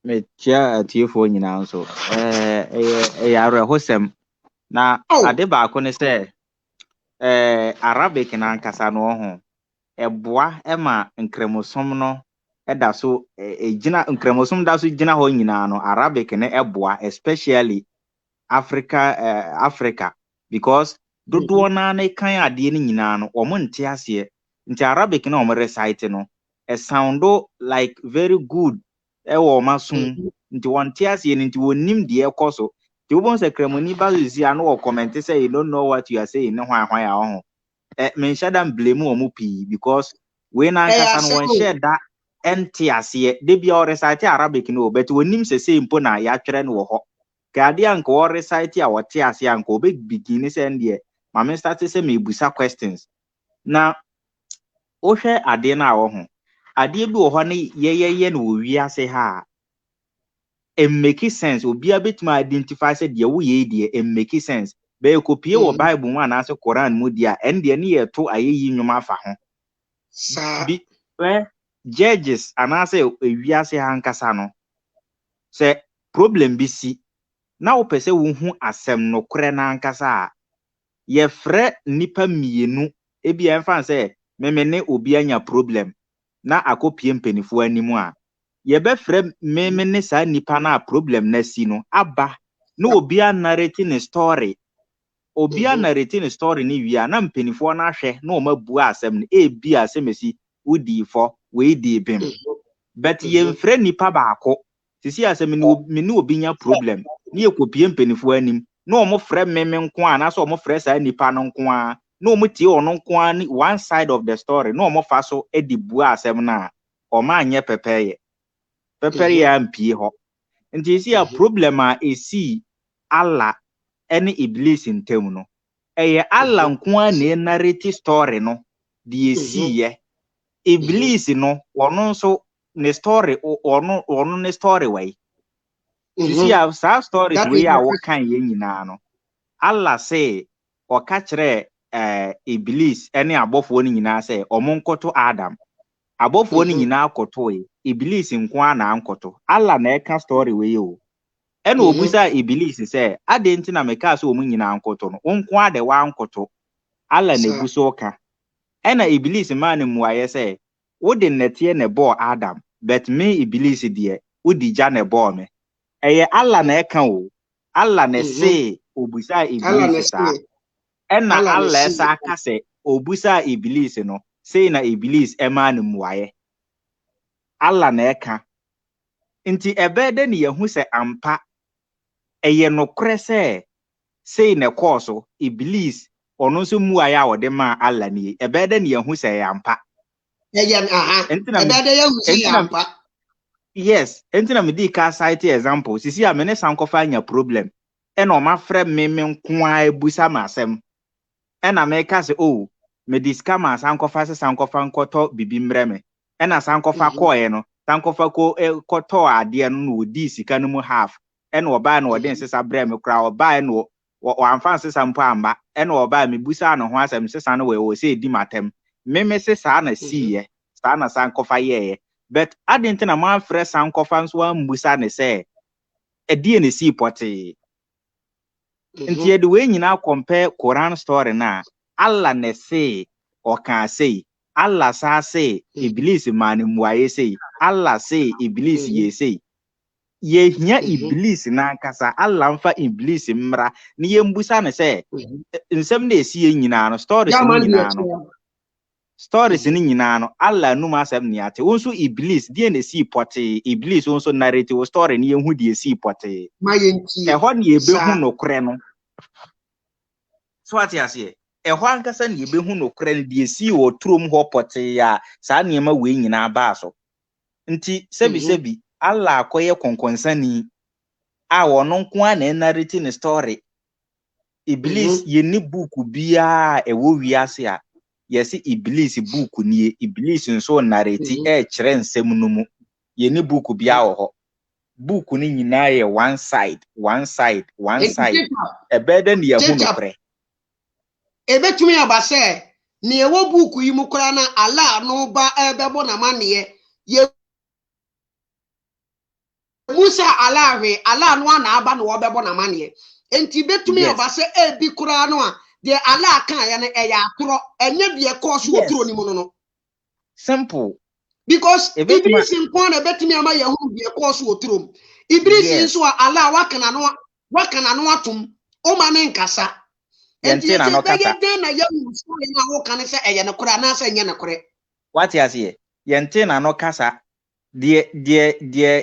me chia tiefo nyina nso yare hosem na ade ba ko ne se Arabic na nkasa no ho eboa ema nkremosom no eda so gina nkremosom da so gina ho nyina no Arabic ne eboa especially Africa because dodo na ne kan ade ne nyina no omo nte ase nti Arabic na omo recite no soundo like very good ewo masum nti wonte ase nti wonim de ekoso ti wobon se kremoni bazuzi anu wo comment say you don't know what you are saying no hwan ya ho men shadam blame wo mu pi because we na nkasa no won share that enti ase de bia o recite Arabic no but wonim se say impo na ya twere no wo ho ka de anka wo recite a wote ase anka obe begin say ndie ma me start say me busa questions na o hwe ade na wo ho ade bi wo ho ne ye no wi ase ha it make sense obi abetuma identify say de wo ye de it make sense be kopie wo Bible mu ana se Quran mu dia ende ne ye to ayeyi nwuma afa ho bi Judges ana se wi ase ha nkasa no se problem bi si na wo pese wo hu asem no kore na nkasa ye frɛ nipa mienu ebi enfa se memene obi anya problem na akopie mpenifo animu a ye be frɛ memene sa nipa na problem na si no aba na obi a narrating story ni wia na mpenifo na hwɛ na o mabu asem no ebi asemesi udi fo we di bem but ye frɛ nipa baako sisi asem ni obi nya problem ni ekopie mpenifo anim na o mo frɛ meme nko a na so o mo frɛ sa nipa no nko a na o mo tie ono nko a ni one side of the story na o mo fa so edi bu asem na o ma anye pepeye ya mpie ho nti isi a problem a esi Allah ene Iblis ntem no eye Allah nko a na narrate story no di esi ye Iblis no ono nso ne story ono ne story wai isi a sa stories we a wo kan ye nyina no Allah say o ka kire Iblis ene abofo ni nyina say omo nkoto Adam abofo ni nyina akoto Iblis nko a na ankoto Allah na eka story we o ene obusa Iblis say ade nti na meka so omu nyina ankoto no nko ade wa ankoto Allah na ebuso ka ena Iblis man muaye say wodi nnetie ne bo Adam but me Iblis die wodi ja ne bo me eye Allah na eka o Allah na say obusa Iblis sa ena Allah sa aka say obusa Iblis no say na Iblis ema ne muaye Allah na eka nti ebede ne yehu se ampa eye no kore se sei ne koso Iblis ono nso mu aya wode ma Allah ni ebede ne yehu se ampa ebede yehu se ampa yes entina me di ka cite example sisi a me ne sankofa anya problem e na o ma frɛ me nko a ebusa ma asɛm e na me ka se oh me diska ma sankofa se sankofa nkoto bibi mrɛ me e na sankofa kɔɛ no sankofa ko kɔtɔ ade no odi sika no mu half e na oba na ɔde nsesa brɛ me kra oba na o amfa nsesa mpo amba e na oba me busa no ho asɛm sesa no we o se di matem me se sa na siye sa na sankofa ye but adinti na man frɛ sankofa nso ambusa ne sɛ edie ne si pote nti ede we nyina compare Quran story na Allah ne say o kan say Allah sa say Iblis man muaye say Allah say Iblis ye say ye hia Iblis na kasa Allah mfa Iblis mra ne ye mbusa ne sɛ nsɛm na esi nyina no stories ni nyina no stories ni nyina no Allah no ma asɛm ne ate wonso Iblis die ne si pote Iblis wonso narrative story ne yehu die si pote ɛhɔ ne yebehu no korɛ no so ate ase ɛhɔ ankasa ne yebehu no korɛ no die si wo turom hɔ pote ya saa nneɛma we nyina ba so nti sebi Allah akoye konkonsani a wono nko a na narrative ne story Iblis ye ni book bia ɛwɔ wiase a yesi Iblis book nie Iblis nso narrate kyerɛ nsɛm no mu ye ni book bia wɔ hɔ book ni nyina yɛ one side ebede ne yahu no pre ebetumi abase ne ɛwɔ book yi mu kora na Allah no ba ebebo na mane ye Musa Allah no na aba no obebo na mane enti betumi abase ebi kora no a de Allah kan ya ne eya atoro enye de course wo turo ni mu no simple because Iblis nko na betumi ama yahu de course wo turo Iblis nso Allah wakana no atum o ma ne nkasa enti na no kasa na yahu so na wo kan se eye ne kora na se nye ne kore what you say yente na no kasa de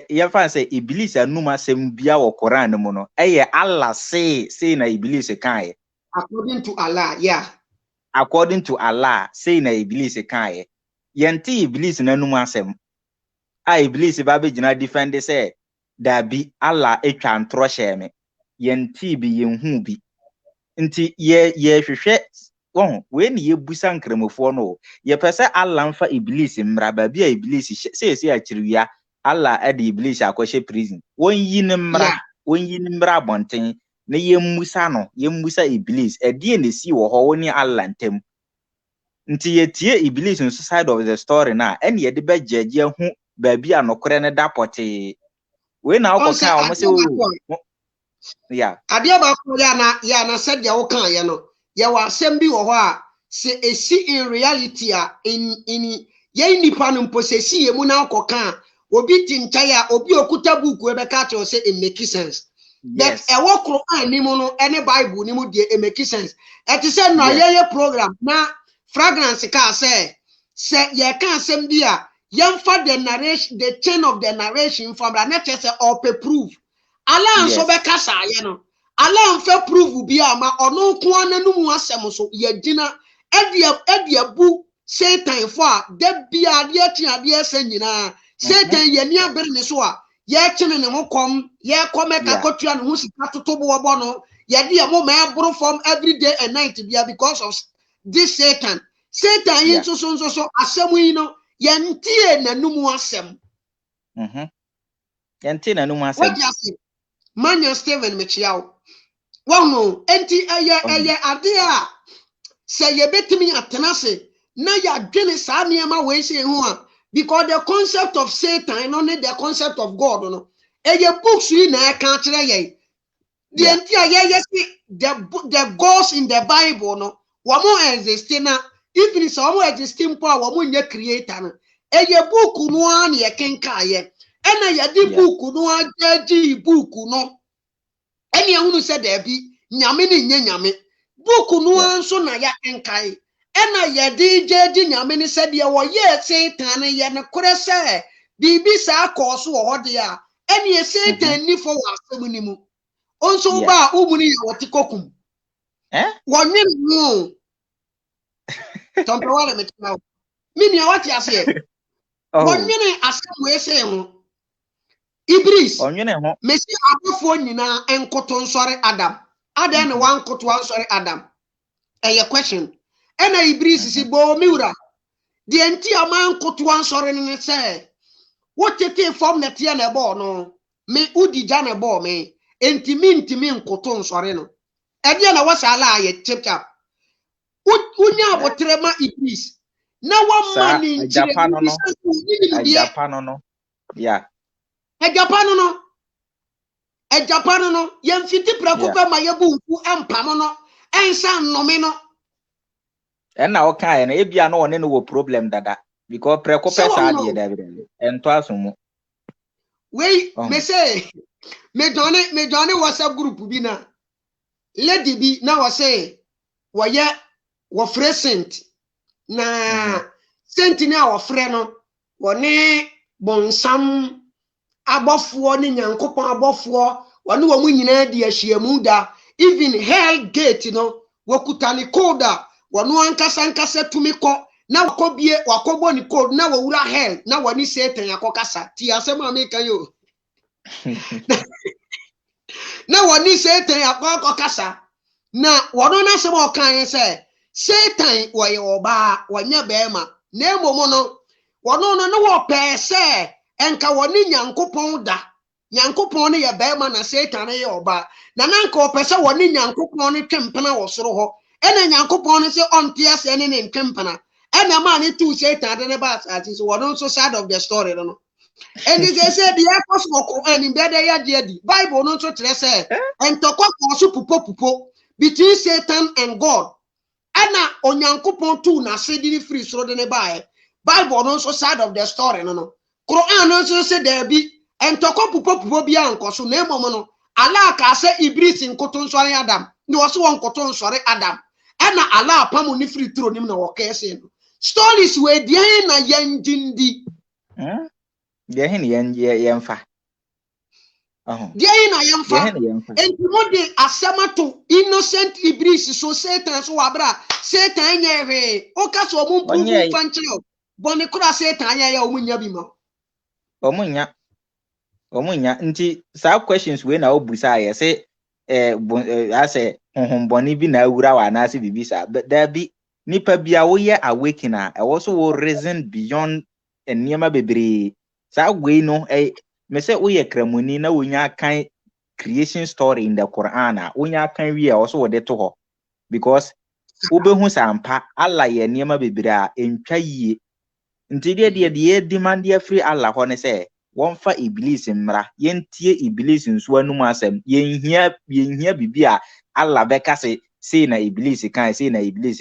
ye fa se Iblis anuma sem bia wo Quran mu no eye Allah say na Iblis kan ye according to Allah, yeah. According to Allah, say na Iblis kan ye. Yenti Iblis na num asem. A Iblis ba be gina defend say da bi Allah etwa ntro hye me. Yenti bi yenhu bi. Nti ye hwehwe won we ne ye busa nkramofo no. Ye pese Allah mfa Iblis mra ba bi a Iblis say akiriwia Allah ade Iblis akohye prison. Won yi ne mra bonten. Na yemmusa Iblis edie ne si wo ho woni Allah ntem nti yetie Iblis nso side of the story na ene ye de be judge hu ba bia nokore ne dapote we na akoka o mo se ya adia ba ko ya na said ya wo kan ye no ye wa asem bi wo ho a se esi in reality a in ye nipa no posesi ye mu na akoka obi tincha ya obi okuta buku e be ka to say it make sense. Yes. That a walk Quran ni mo no any Bible ni mo de e make sense. Et say no ye program na fragrance ka say ye kan asem bi a yemfa the narration the chain of the narration from the nature say or proof. Allah so be kasa ye no. Allah nfa proof bi a ma ono ko ananum asem so ye gina e bu Satan for de bia de tia de ese nyina Satan ye ni abere ne so a ye chine ne ho kom ye komeka kotua ne ho sika totobo obo no ye de ye mo ma bro from every day and night bia because of this Satan yin so asemu yi no ye ntie nanum asem ye ntie nanum asem what you say Manya Steven Mechiao wono enti eye ade a se ye betimi atenase na ya dwene sa niema we se hu a because the concept of Satan and only the concept of God no eye books yi na ka kire ye the entire the gods in the Bible no wo mo exist na even so wo existing po wo mo nye creator no eye book no an ye kenka ye ena ye di book no aji book no eni ehunu se da bi nyame ni nye nyame book no anso na ya kenka ena ye di nyame ni se de wo ye Satan ye ne kore se bibi sa cause wo ho de a ene e Satan ni for wasem ni mu onso ba umuni ya watikokum wonwe mu tompe wale metina mini ya wati ase wonwe asem we se ho Ibris mesi abofo nyina enkoto nsore Adam ada ne wankoto ansore Adam eye question ena Ibris si bo miura de enti amankoto ansore ne se wotete form na tie na bo no me udi ja na bo me ntimi nkoto nsore no e de na wasala aye chap unya abotrema Ibris na wamma ni nchire Japan no yeah Japan no yem fiti prakopa ma yebu nku empam no ensa nnome no na o kan na ebia no one no wo problem dada because prakopa sa de David ento asomo we me say me done WhatsApp group bi na lady bi na wo say wo ye wo present na sentinel wo frɛ no wo ne bonsam abofo ni nyankopon abofo wonu wo nyina di ahyiamu da even hell gate no wakuta ni code wonu ankasa tumi ko na wakobie wakobo ni code na wawura hell na wani Satan yakokasa ti asem ameka yo na wani Satan yakokasa na wonu na sem okan se Satan woye oba wanya bema na emomo no wonu no wo pese enka woni nyankopon da nyankopon ne ye bema na Satan ne ye oba na nanka opese woni nyankopon ne twempena wo soro ho ena nyankopon ne se onte ase ne twempena ena ma ne tu Satan de ne ba ati so won so side of the story no and they say the apostle Quran in bede ya di Bible no so tere say entokwa ko so pupo between Satan and God ena onyankopon tu na se di free soro de ne ba Bible no so side of the story no Quran also say there be entoko pupo bia nkoso na emom no ala ka say Ibris nkoto nsore Adam ni wo so won nkoto nsore Adam ena ala pam ni free throw nim na wo ka say no stories we dey na yanjindi dey hin yemfa dey na yemfa enti mo de asemato innocent Ibris so Satan so wabra Satan nyewe o ka so mo mpu fanchiro boni kura Satan ya omunya bi ma omunya nti sa questions we na obusa ye say ase honhomboni bi na awura wa na ase bibisa there be nipa bia wo ye awakening e wo so wo reason beyond eniema bebre sa we no me say wo ye kramoni na wonya kan creation story in the Quran wonya kan wi e wo so wo de to ho because wo be hu sampa Allah ye eniema bebre a entwa yie nti de demand ya free Allah ho ne say won fa Iblis mra yentie Iblis nso anum asem yenhia bibia Allah beka say na Iblis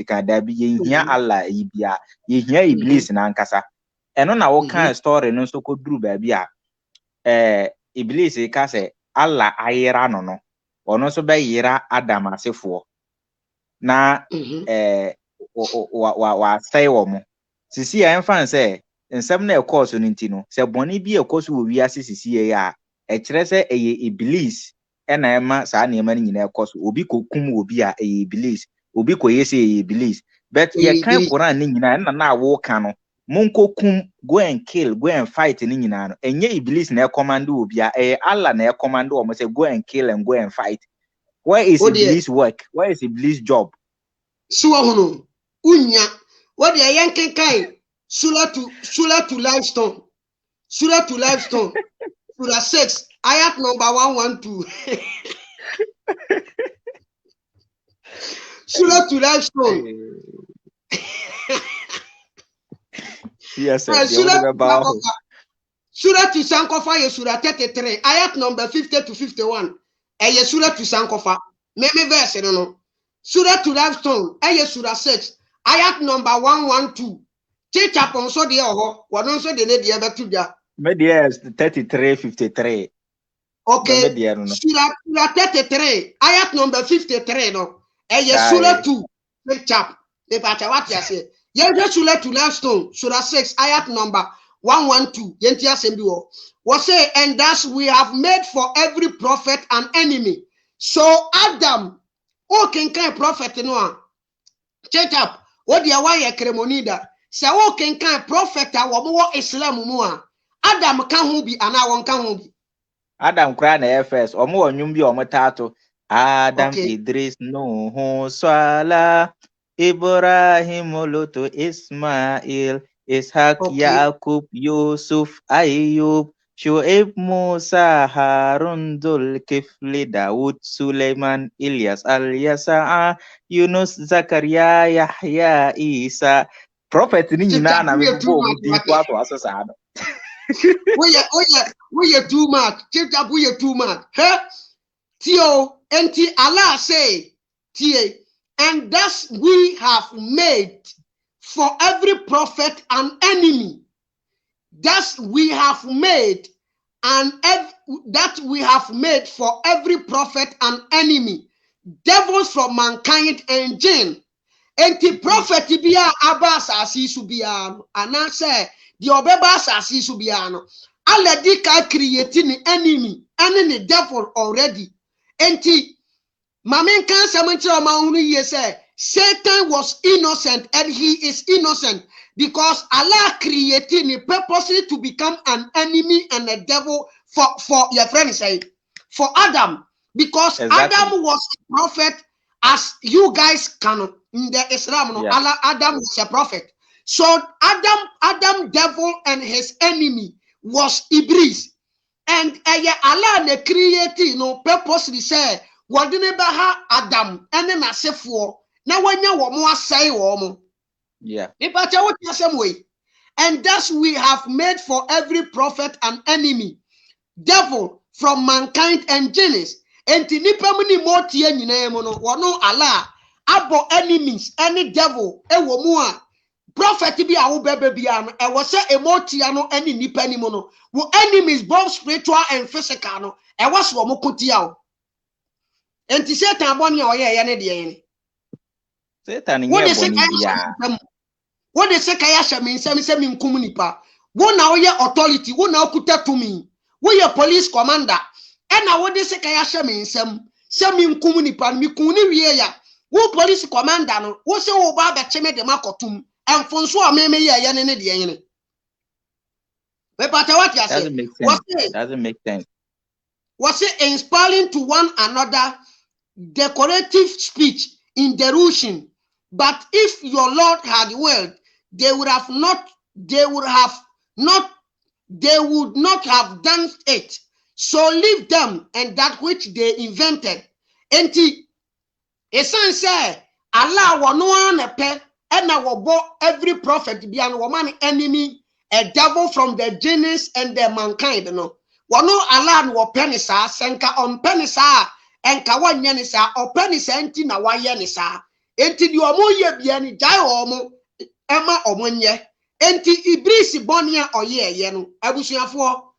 kan da bi yenhia Allah ibia yenhia Iblis na ankasa eno na wo kan story no so ko duru ba bia Iblis ka say Allah ayira no ono so be yira Adam asefo na wa say wo mo sisi ya enfan say nsem na ekoso nti no se boni bi ekoso wo wiase sisi ya kire se Iblis na ema saa na ema nyina ekoso obi kokum obi a Iblis obi koyese Iblis but ye kan Quran ni nyina na awo kan no monkokum go and kill go and fight ni nyina no enye Iblis na command obi a Allah na command o mo say go and kill and go and fight. Where is Iblis work? Where is Iblis job? Suwa hono unya what the yankin kai Surah to Livestone Surah 6 ayat number 112 Surah to Livestone yes sir. Surah to Sankofa ye Surah 33 ayat number 50 to 51 ye Surah to Sankofa meme verse no Surah to Livestone ye Surah 6 ayat number 112 Teacher ponso de ho wono so de ne de betu dia me de 33:53 okay Surah 33 ayat number 53 no Surah 2 chap de pacha what you say ye Surah to Livestone Surah 6 ayat number 112. Yenti assembly wo. Was say, and thus we have made for every prophet an enemy. So Adam, o kenkan prophet no check up. What the why kremonida. Se o kenkan prophet a wo Islam mu a. Adam kan ho bi ana won kan ho bi. Adam kra na first. Omo onwum bi omo tato. Adam Okay. Idris Nuhu Swala Ibrahim Lutu Ismail Ishaq Okay. Yaqub Yusuf Ayub Shu'aib Musa Harun Zulkifli Daud Sulaiman Ilyas Al-Yasa'a Yunus Zakaria Yahya Isa Prophet ni nyina na me bo mu di kwa so asasa no. We too much. Check up we too much. Huh? Tio enti Allah say tie, and thus we have made for every prophet an enemy. Thus we have made that we have made for every prophet an enemy, devils from mankind and jinn. Enti prophet bia abas asisu bia no anase the obebas asisu bia no already ka creating enemy and the devil already. Enti mamen kan samantra mahunu ye say Satan was innocent and he is innocent because Allah created him purposely to become an enemy and a devil for your friend say for Adam, because Exactly. Adam was a prophet as you guys can in the Islam no. Yeah. Allah Adam was a prophet. So Adam devil and his enemy was Iblis. And Allah ne created purposely say wadine ba ha Adam ene na sefo na wanya wo mo asai wo mo. Yeah. Ipacha what the same way. And thus we have made for every prophet an enemy, devil from mankind and genus. And nipa mu ni mo tie nyina mu no wono Allah abo enemies any devil e wo mu a prophet bi a wo bebe bia no e wo se emotia no any nipa ni mu no wo enemies both spiritual and physical no e wo so mo kotia o. Enti Satan boni a oye ye ne de ye. Satan What nye they say boni bia. what they say kaya shamin say minkum nipa. Wo na oye authority, wo na okuta tumi. Wo ye police commander. E na wo de say kaya shamin say minkum nipa mi kun ni wie ya. Wo police commander no, wo say wo ba be cheme de makotum. Enfonso ameme ye ne de ye ne. We pata what you say? Doesn't make sense. Doesn't make sense. Was it inspiring to one another decorative speech in delusion? But if your Lord had willed, they would not have done it. So leave them and that which they invented. Enti esan say Allah wa no an pe and every prophet be an woman enemy, a devil from the genus and the mankind no. Wano Allah no penisa senka on penisa enka wanya ni sa o penisa enti na waye ni sa enti di omo ye bia ni jai omo ema omo nye enti Iblis bonia oye ye no abusuafo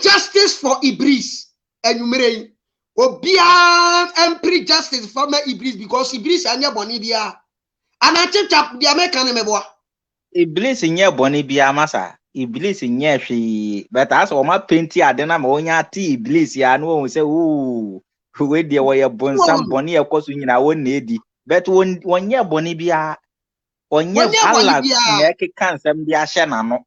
justice for Iblis enumere obia empri justice for me Iblis because Iblis anya boni bia anache chap bia meka ne meboa Iblis nye boni bia masa. Iblis nye hwe but as o ma penti ade na ma onya ti Iblis ya no won say ooh we de wo ye bonsam boni e koso nyina won na edi but won nye boni bia onye Allah na ekeka nsem bia hye na no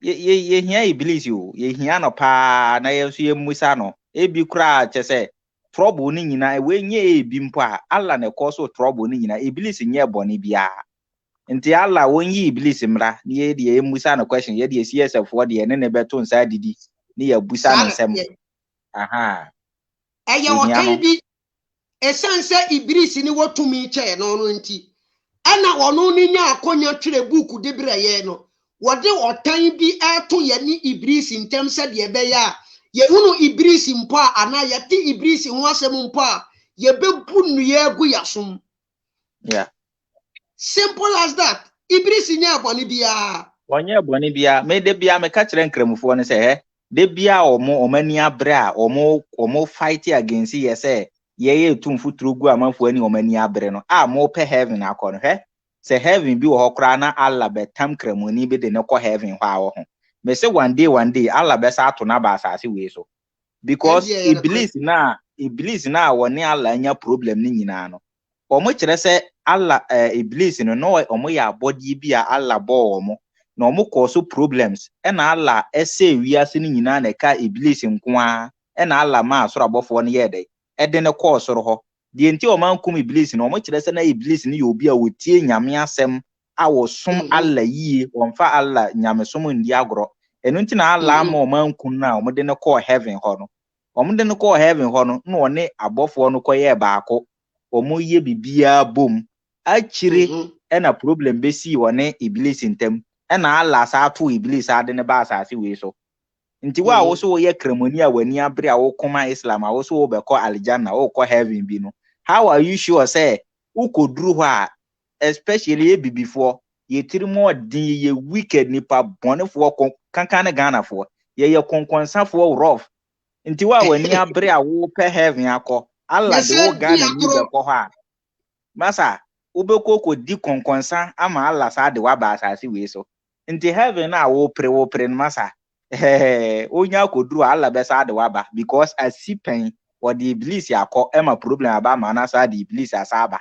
ye hia Iblis yo ye hia no pa na ye so ye musa no ebi kura chese trouble ni nyina we nye ebi mpo a Allah na koso trouble ni nyina Iblis nye boni bia. Nti Allah wonyi Iblis mra ne ye musa na question ye de CSF for de ne beto nsa didi ne ya busa no nsem aha eye wo kan bi esanse Iblis ni wotumi che no no nti ana wono ni nya akonya twere book de breye no wode otan bi eto ye ni Iblis ntem se de be ya ye hunu Iblis mpo a ana ye ti Iblis ho asem mpo a ye bebu nuye agu yasom. Yeah. Simple as that. Iblis nya boni bia. Wonye boni bia me de bia me ka kire nkramufo ne se de bia omani abre a omo fight against ye say ye tumfu turugu amanfo ani omani abre no a mo pe heaven akọ no say heaven bi wo hokra na Allah betam kramoni bi de ne ko heaven hwa wo ho me say one day Allah be sa to na ba asase we so because iblis na woni Allah anya problem ni nyina no omo kire say Allah iblis no omo ya body bi a Allah bo omo na omo cause problems e na Allah ese wiase ni nyina na ka iblis nko a e na Allah ma asoro abofo no ye de e de ne cause ro ho de enti o man kum iblis no omo kire say na iblis ni obi a wotie nyame asem a wo som Allah yi wonfa Allah nyame som ndi agro enu nti na Allah ma o man kum na omo de ne call heaven ho no omo de ne call heaven ho no na one abofo no koye baako omo ye bibia bom achire na problem be si wone iblis ntem na Allah sa to iblis ade ne ba asase we so nti wa wo so ye kremoni a wani abre a wo koma Islam a wo so wo be ko aljanna wo ko heaven bi no how are you sure say who could do ha especially ye bibifo ye tirimo din ye wicked nipa bonefo kankan Ghana fo ye konkonsafo rough nti wa wani abre a wo pe heaven akọ Allah de wo Ghana ni be ko ha masa ubeko ko di konkonsa ama Allah sa de wa ba asase we so nti heaven na wo pre masa onya ko duru Allah be sa de wa ba because asipen or the iblis yakọ ema problem aba ma na sa de iblis asaba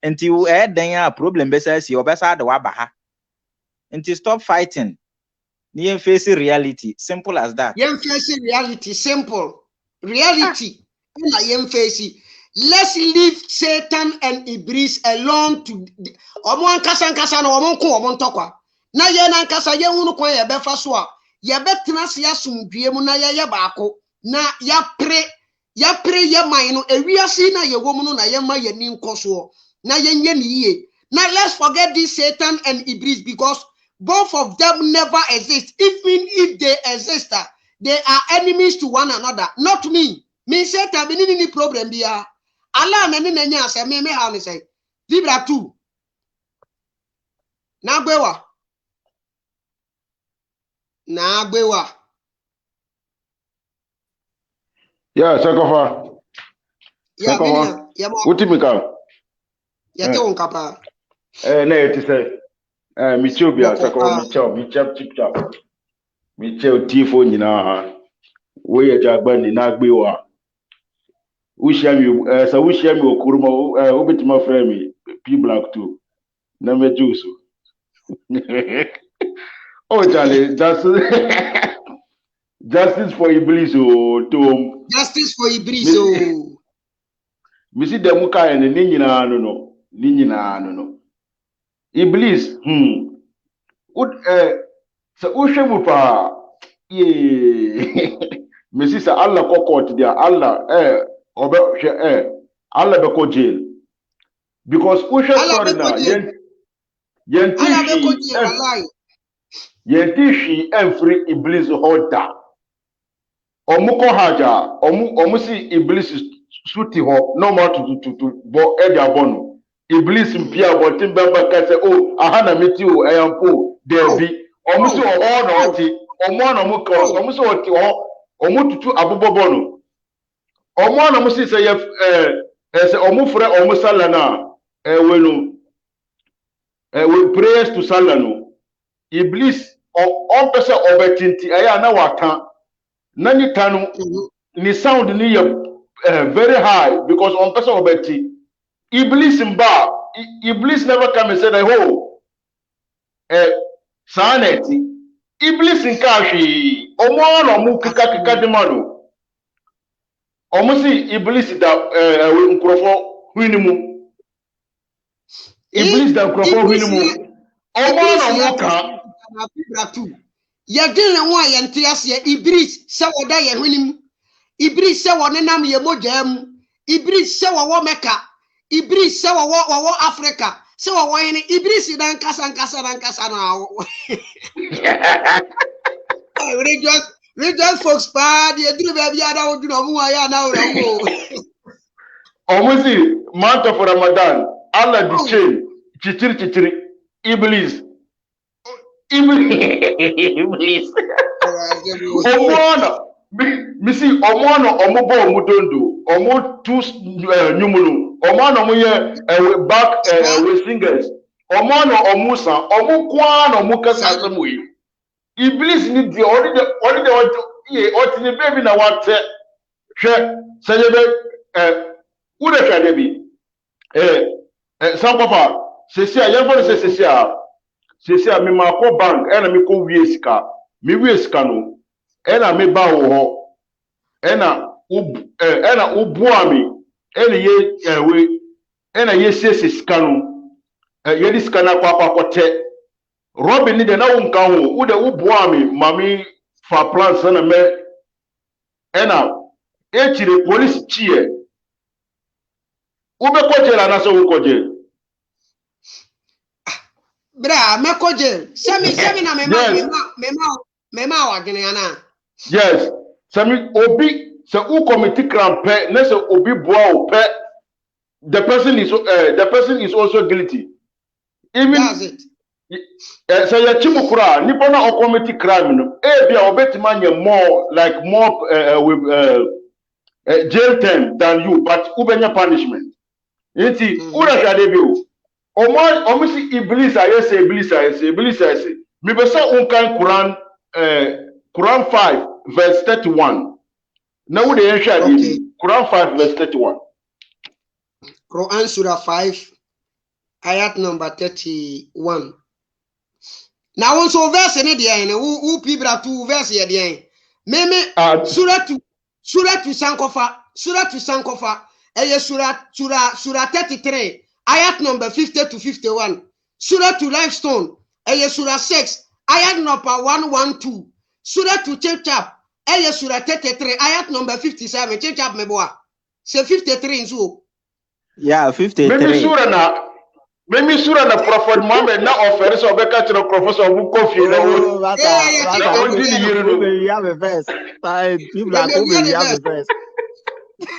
nti den ya problem be sa si obesa de wa ba ha nti stop fighting ni face reality simple as that yen face reality simple reality na yen face. Let's leave Satan and Iblis alone to omo ankasa na omo nko omo ntokwa na ye na ankasa ye hunu kwan ye befa so a ye betena se asomdue mu na ye baako na ya pre ye man no ewiase na ye wom no na ye ma ye ni nkoso na ye nye ni ye. Now let's forget this Satan and Iblis because both of them never exist. Even if they exist, they are enemies to one another. Not me. Me Satan be ni problem bia. Allah na ni nanya ase me ha ni say. Libra 2. Na gbewa. Yeah, Sakofa. Yeah, Sakofa. yeah, Utimika. yeah, te on kapa. Na eti say. Michobia Sakofa, Michap chip chap. Michel tifo nyina ha. We ya jagbani na gbewa. Ushami okuruma obitima frame P Black 2. Na me juice. Oh Charlie, justice for Iblis to Justice for Iblis oh. Misi demuka ene ni nyina no. Iblis sa ushemu pa Misi sa Allah ko court dia Allah obe Allah be ko jail because ushe story na yentishi every Iblis holder omuko haja omusi Iblis suti ho no more to bo edia bonu Iblis mpia bo timbamba ka say oh aha na meti o eyampo debi omusi o na oti omo na muko omusi oti o omututu abobobonu omo na musi say say omufre omusala na wenu we prayers to salano Iblis on pese obetinti aya na waka na ni tanu ni sound ni very high because on pese obeti Iblis never come and say that oh saneti Iblis nkashi omo na mu kika de manu omo si Iblis da nkrofo hwinimu Iblis da nkrofo hwinimu omo na mu ka ya gele wa ya nte ase Iblis se woda ye hwenim Iblis se wonenam ye mogam Iblis se wo Mecca Iblis se wo Africa se wo hene Iblis dan kasa na religious folks pa de duru ba bia da wo duru mo ya na wo omuzi month of Ramadan Allah the chain chichiri Iblis Omono misi omono omobo omudondo omo two nyumulu omono mo ye back we singers Omo no omusa, omu kwa no mukasa asem Iblis ni di odi the baby na wate hwe sayebe ude hwade bi some papa sesia yefo se sesia me mako bank na me ko wie sika no na me ba wo ho na ubua mi ye we na ye sika no ye sika na kwa kote Robin ni de na wonka ho wo de wo boa me mami fa plans na me ena chire police chie wo be ko jela na so wo ko je bra me ko je semi na me ma wa gene ana yes semi obi se u committee crampe na se obi boa o pe the person is also guilty even that's it. Say ya chimukura nipa na o committee crime no bia obetima nye more with jail term than you but ubenya punishment nti ura hwade bi o omo si iblis ayese me be say unkan Quran 5 verse 31 na wo de yen hwade Quran 5 verse 31 Quran surah 5 ayat number 31 Now also verse in the who people 2 verse here the meme surah to sankofa surah 33 ayat number 50 to 51 surah to limestone surah 6 ayat number 112 surah to chap surah 33 ayat number 57 chap meboa say 53 so yeah 53 Mimi sura na Prophet Muhammad na offer so be catch no professor who coffee na wo. Yeah, the verse. People are going to have the verse.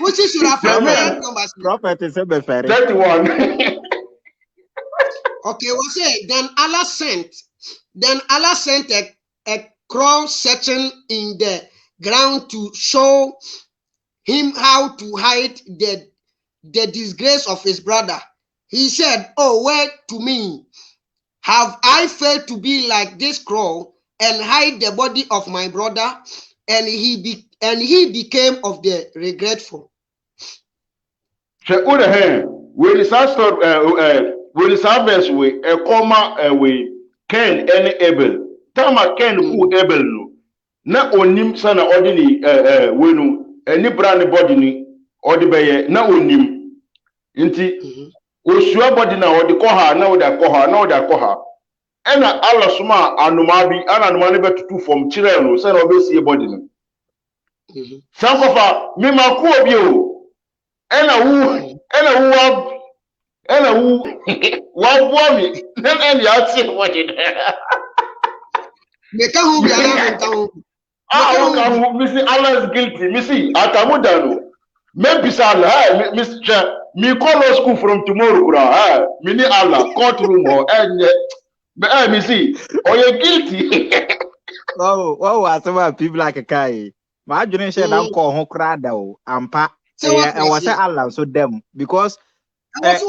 Which is surah Prophet is a befer. 31. Okay, we say then Allah sent a crow searching in the ground to show him how to hide the disgrace of his brother. He said, "Oh, well, to me, have I failed to be like this crow and hide the body of my brother?" And he became of the regretful. When is harvest we a comma we Ken and Abel. Tama Ken who Abel no. Na onim sana ordinary wenu any brand body ni odi na onim. Inti Osua body na odi koha na odi koha ena Allah suma anumabi ana anumane betutu from chire no say na obesie body no sankofa mi maku obi o ena wu wa boami na eni ati body Me ka hu bi ala me ka hu misi Allah is guilty misi atamudano maybe Allah Mr. Me call law school from tomorrow, kura. Me ni Allah courtroom or me see. Oh, you're guilty. Oh, was about people like a guy. My generation, I'm called Hokrada, Ampa. I was Allah so them because Ken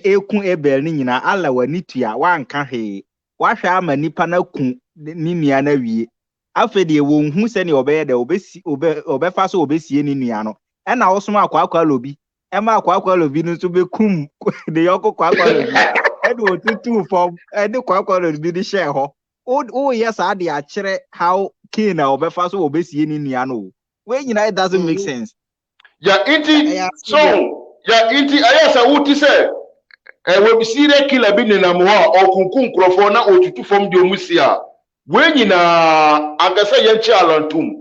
Ekun Ebel Nina Allah were nitia one can he. Wash ama nipa na kun ninia na wie. Afedi won hu se ne obey de obefa so obesi ni nuano. And I also ma kwa lobby. Emma kwa lobby no to be kum the yoko kwa lobby. And what two from and the kwa lobby the share ho. Oh yes, I dey actually how keen na obefa so obesi ni nuano. When you know it doesn't make sense. Yeah, inti ayasa wuti se we be serial killer bi na mo a okunkun krofo na otutu from de omusia. When you na agasa yenchi alantum.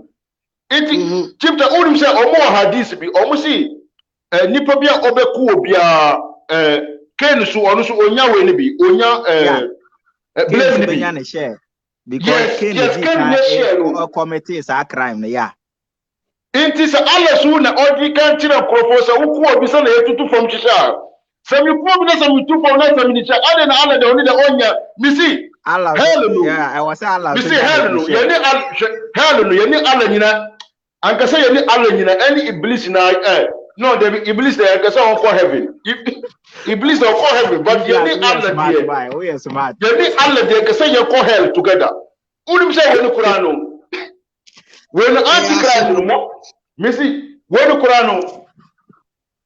Iti chipta unim se omo hadith bi omo si nipa bia obeku obia Ken so onu so onya we ni bi onya blame ni bi na share because Ken share committee is a crime yeah inti se Allah so na odi kan tira professor wuku obi se na yetutu from chisha se mi ku bi na se mi tu from na se mi ni cha ade na Allah de oni de onya misi Allah yeah I was Allah misi hell no ye ni Allah nyina anka say ye ni Allah nyina any iblis na no there be iblis there anka say on for heaven Iblis or call heaven, but you need Allah there. Oh yes, smart. You need Allah there because you call hell together. Unim say when the Quran, when Antichrist no more, Missy, when the Quran,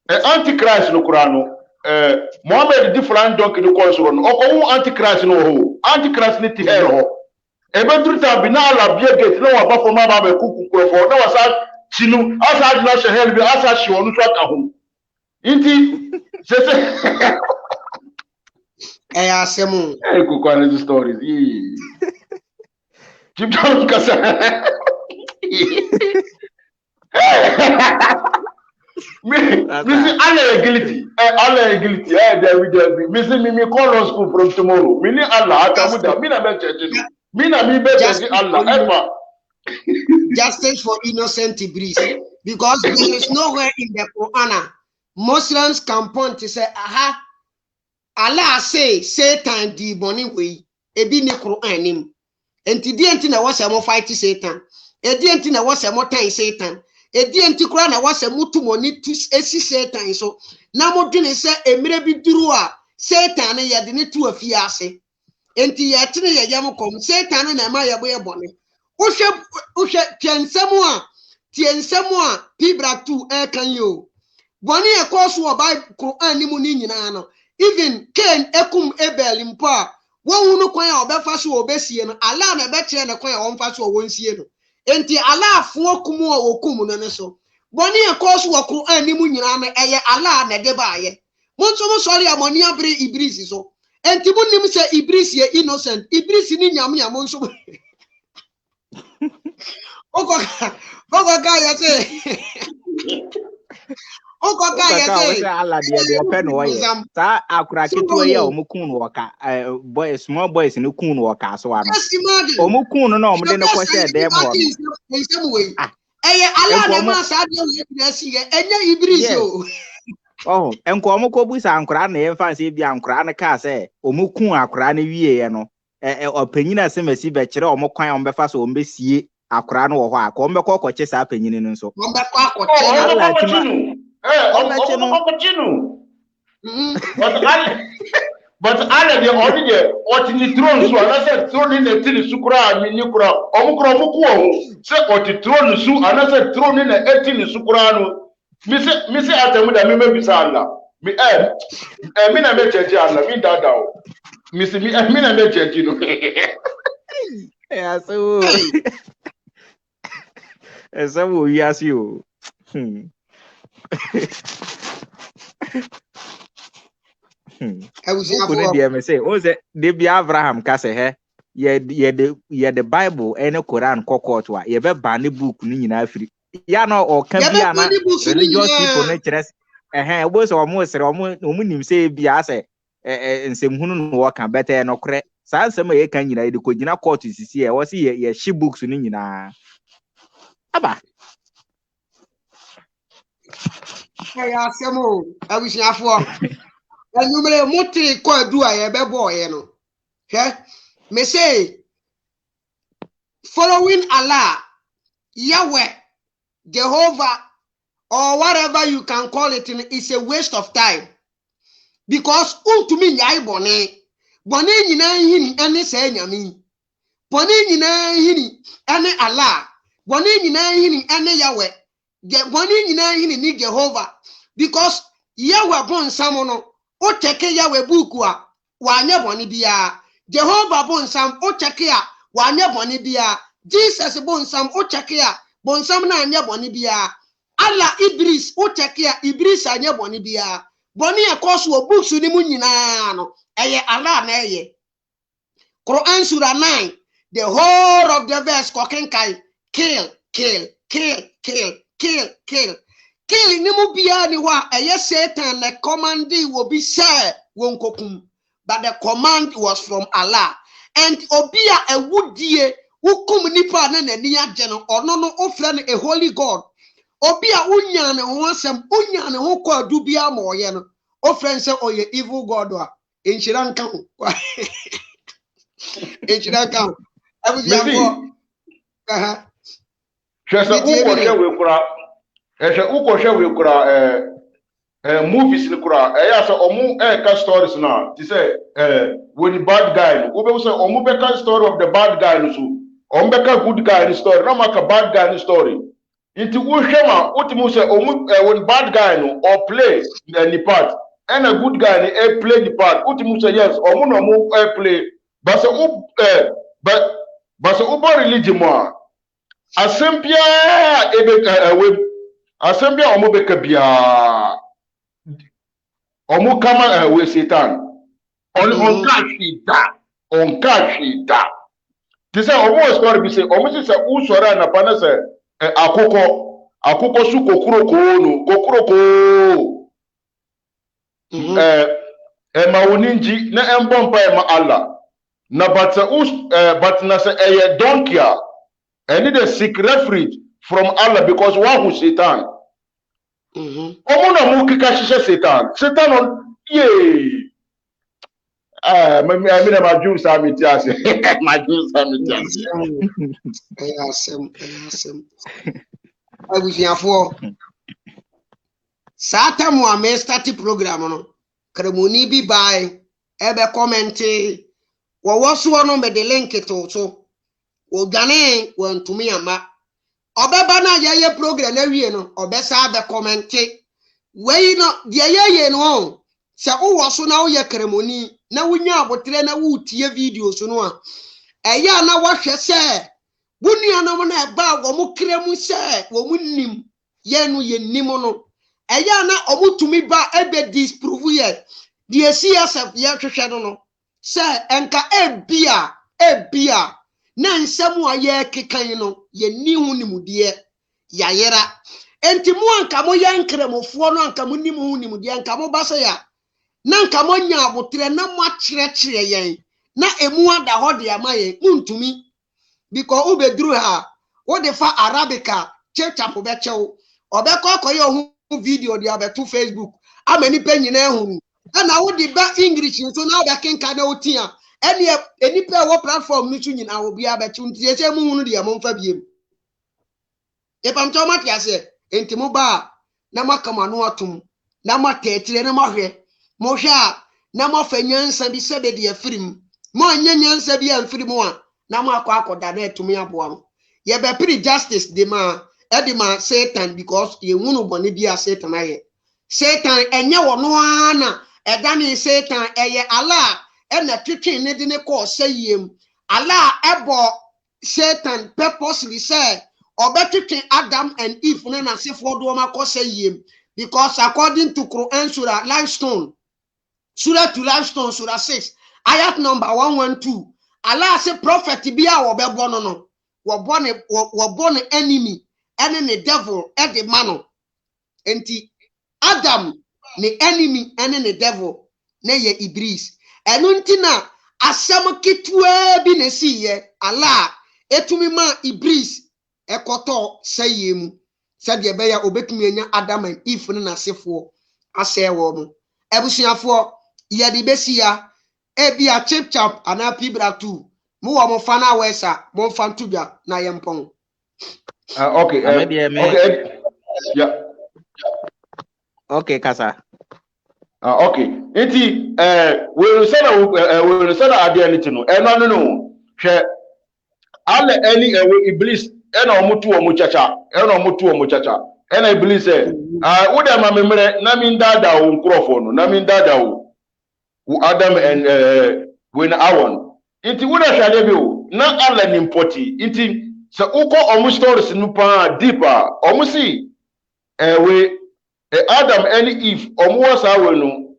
Antichrist no Quran, Muhammad different donkey no course run. Oko Antichrist no ho, Antichrist need to hell ho. Ebe truta binala bia gate no wa ba for ma ba be kuku for no wasa chinu asa na she hell bi asa she onu so aka ho. Inti se asemu go kwa the stories. Keep down kasa. Me Allah guilty. Allah guilty. There me say me call on school from tomorrow. Me ni Allah atamuda. Me na be church. Me na me be church Allah. Ever. Justice for innocent Iblis, because there is nowhere in the Quran Muslims can point to say, aha, Allah say Satan di boni way. Ebi ni Quran nim. Enti di enti na wase mo fight Satan. Edi enti na wase mo tan Satan. Edi enti kura na wase mutu moni tu esi Satan so. Na mo dwene se emire bi duru a Satan ye de ne tu afiase. Enti ye tene ye yam kom Satan na ma ye boye boni. Uhwe tiensemu a Pibra 2 kan yo. Boni e koso o by Quran ni mu ni nyina no. Even Cain ekum Abel mpo a won no kwan a obefa so obesie no Allah na be kire ne kwan a wonfa so wonsie no. Enti Allah afo okum a okum no ne so. Boni e koso o Quran ni mu nyina no eye Allah na de baaye. Monso mo sori amoni abre Iblis so. Enti mu nim se Iblis ye innocent. Iblis ni nyam ya monso. Okoka ya say. Allah de pen wo ye. Sa akura ketu ye omukun wo ka boys small boys ni kun wo ka so ano. Omukun no na omde ne kwese dem ho. Allah na ma sa de ye na si ye enye Iblis o. Oh, enko omukọ busa ankura na ye fancy bi ankura na ka say omukun akura na wie ye no. Opanyina se masi be kire omukwan ombefa so ombesie akura no wo ho akọ ombekọ kọche sa apanyini no nso. Ombekọ akọche. But Allah the only what in the throne so I said throne in the tin sukura mini kura omukura omuku say what the throne so I said throne in the 18 sukura no me say atamu da me bisa Allah me me na me church Allah me dada o me say me na me church no so esa yes you say o say de bi Abraham ka say he ye the Bible and Quran court wa ye be ban the book ni nyina afiri ya no o kan bi ana religious people na kire wo so o mo sere o mo nim say bi ase nsem hunu no wo kan bete no kore sa nsem ye kan nyina de ko gina court sisi ye wo si ye shi books ni nyina aba ya semo abusiafo enumere muti ko adu aye bebo ye no me say following Allah Yahweh Jehovah or whatever you can call it is a waste of time because untumi nyai bone nyina hini ene say nyame bone nyina hini ene Allah bone nyina hini ene Yahweh bone nyina hini ni Jehovah because Yahweh bon samono o cheke Yahweh buku a wanye bone bia Jehovah bon sam o cheke a wanye bone bia Jesus bon sam o cheke a bon sam na anye bone bia Allah Iblis o cheke a Iblis anye bone bia bone e koso o books ni mu nyina no eye Allah na eye Quran surah 9 the whole of the verse koken kai kill ni mu bia ni wa eye Satan na command will be say won kokum but the command was from Allah and obia ewudie wukum nipa na nani agye no ono no ofra no a holy God obia unya ne ho asem unya ne ho kwadu bia ma oye no ofra nse oye evil God a enchira nka ho enchira nka ho abuja ko aha Chese ukoshe we kura we kura movies ni kura ya say omu ka stories na ti say when the bad guy no we say omu be ka story of the bad guy no so omu be ka good guy story na maka bad guy story inti wo hwema utimu say omu when bad guy no or play the part and a good guy ni play the part utimu say yes omu no omu play but say but say ubo religion mo asempia ebe asempia omu be ka bia omu kama we Satan on kashida ti say omu story bi say omu si say usora na pana say akoko su kokuroko ma woninji na embompa ma Allah na but na say don't care and need a seek refuge from Allah because one who Satan omu na mu kika shishe Satan on I mean my Jews are mitias my Jews are mitias abusiafo sata mo ame start program no kremoni bi bai ebe comment wo woso no me de link to so wo gane wo ntumi ama obeba na ye program na wie no obesa be comment we no de ye no se wo woso na wo ye kremoni na wunya abotre na wutie video so no a eya na wo hwe se bunia no na eba wo mu kremu se wo mu nim ye no ye nim no eya na omutumi ba ebe disprove ye de CSF ye hwehwe no se enka ebia na nsemu aye kekan no ye ni hu nimude ya yera enti mu anka mo ye nkremofo no anka mo nim hu nimude anka mo ba se ya na anka mo nya abotre na mo akyerɛkyerɛ yen na emu ada ho de amaye untumi because ubedru ha wo de fa arabica chechapo be chew obekọ akoye ohu video de abeto Facebook amani penyina ehunu na wo de ba English so na obekenka na otia eni pe wo platform ni nyina wo bia beto ntie se mu hunu de amomfa biem e pam to matiase enti mo ba na makama no atum na matetire na mahwe mo hwa na mo fanyansa bi sebe de afirim mo anyanyansa bi amfirim a na mo akoda na etumi aboa ye be pre justice de ma edima Satan because ye hunu bone bia Satan aye Satan enye wono ana edane Satan eye Allah ena twetwe ne de ne ko sayem Allah ebo Satan purposely say obetwetwe Adam and Eve na nasefo do ma ko sayem because according to Quran Surah Limestone Surah to Limestone Surah 6 ayat number 112 Allah say prophet bia wo bebo no wo born enemy and the devil and the man enti Adam the enemy and the devil na ye Iblis enunti na asem kitwa bi na siye Allah etumi ma Iblis ekoto sayemu sade be ya obetumi anya Adam and Eve na nasefo asewo mo ebusuafo ye di besia ebi a chip chap ana pibra tu mu wo mo fa na wesa mo fa ntubia na yempon okay yeah okay kasa okay enti we say na ade ani tinu no hwe alle any Iblis ena omutu omu chacha ena Iblis wo dem ma memre na min dada wo nkrofo no na min dada wo Adam and when Awon enti wo na hwade bi o na alle ni mpoti enti se uko omu stories no pa deeper omu si we Adam and Eve omu wasa we no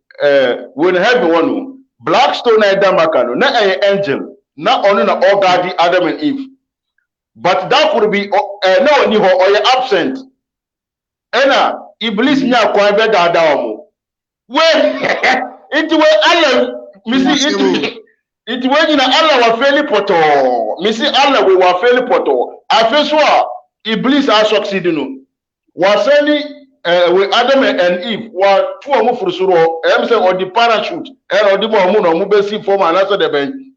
when heaven one black stone na damaka no na angel na onu na ogadi Adam and Eve but that could be na oni ho or absent ena Iblis nya kwa be dada omu we into we Allah misi into we na Allah wa feli poto misi Allah we wa feli poto afeswa Iblis a succeed no wa sani we Adam and Eve wa two omu furusuro say on the parachute and on the mo no mu besi form anasa de ben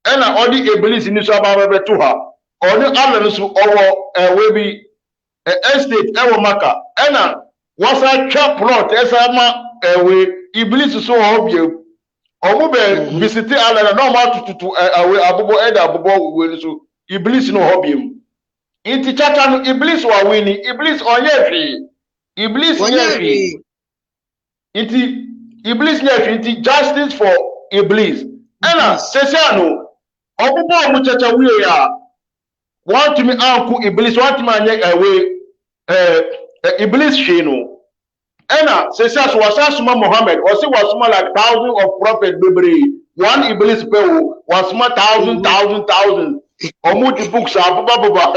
ena on the Iblis ni so ba be to ha on Allah so owo we bi estate ewo maka ena was a chap plot as a way Iblis so obvious. Omo visit Allah no matter to away abobo eda abobo we so Iblis no hobby. Inti chacha no Iblis wa winning Iblis onye fi Iblis onye inti Iblis nye inti justice for Iblis. Ena sese no obobo mu chacha we ya want me anku Iblis want me anye away Iblis she no. Ena sese so wasasuma Muhammad or say wasuma like thousands of prophet bibri one Iblis pewo wasuma thousand omu the books ababa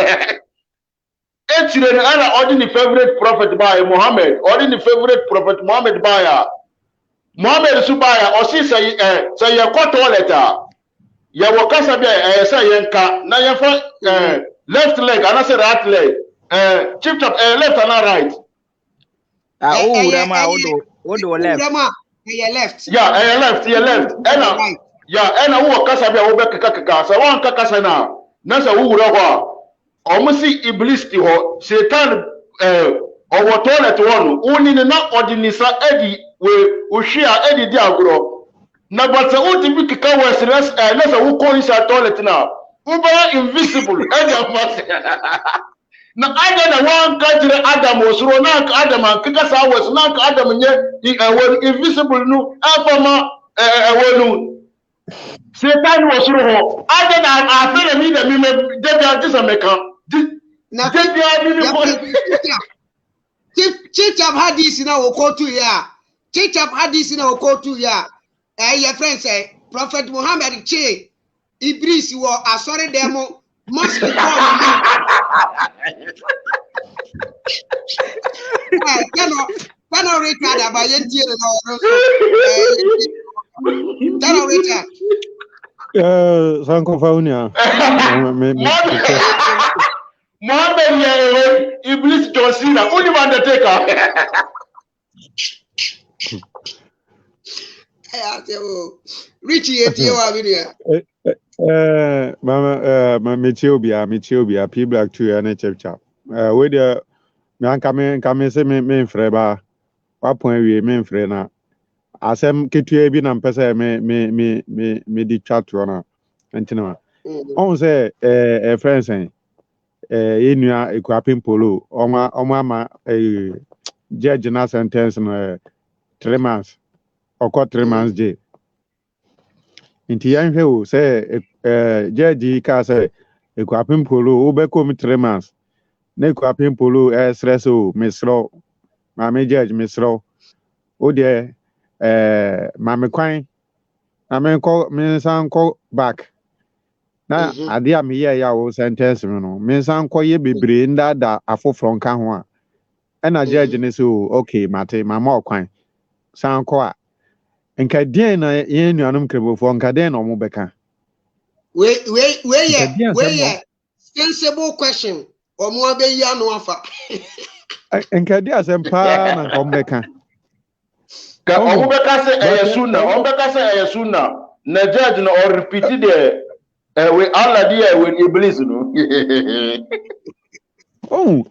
Etire na ordinary favorite prophet by Muhammad ordinary favorite prophet Muhammad by Muhammad subaya o si say ye ko toilet ya wakasa bia say yenka na ye fa left leg and say right leg chief top left and right Odo left. Left. Yeah, left. Ena ena wo kasa bia wo be kaka sa wan kaka na na sa wo wura ho omusi Iblis ti ho Satan owo toilet wonu uni na ordinisa edi we ohia edi di agro na but say wo ti bi kaka we stress na sa wo ko inside toilet na wo ba invisible edi afase na ada na wan ka jire Adam osuro na ka Adam kaka sa was na ka Adam nye invisible no afama wonu Satan was wrong. I don't have me that me Debbie just a maker. Now, Church of Hadis in our call to ya. Church of Hadis in our call to ya. Your friend say, Prophet Muhammad Che, Iblis, you are sorry, demo must be called. Cannot Richard about Cannot Richard. Sanko Faunia. Mohammed Iblis John Cena, only one Undertaker. Richie, Mama, Michiobia, P Black 2 and a chap. With the man come say me freba. What point we mean frena? Asem ketu bi na mpese me di chat rona entina on say friends enua ekwapin polo oma ama judge na sentence no 3 months oko 3 months je inti yan hwe o say judge ka say ekwapin polo obeko mi 3 months na ekwapin polo stress o misro ma me judge misro o de mame kwan me san ko back na ade a me ye ya wo sentence me no me san ko ye bebre nda da afofro nka ho a na judge ne so okay mate mama okwan san ko a nka den na ye nuanom krebofo nka den na omo beka we sensible question omo be ya no afa nka dia sempa na omo beka Ka omubeka say eyesuna na judge no or repeat the we Allah dia when Iblis no oh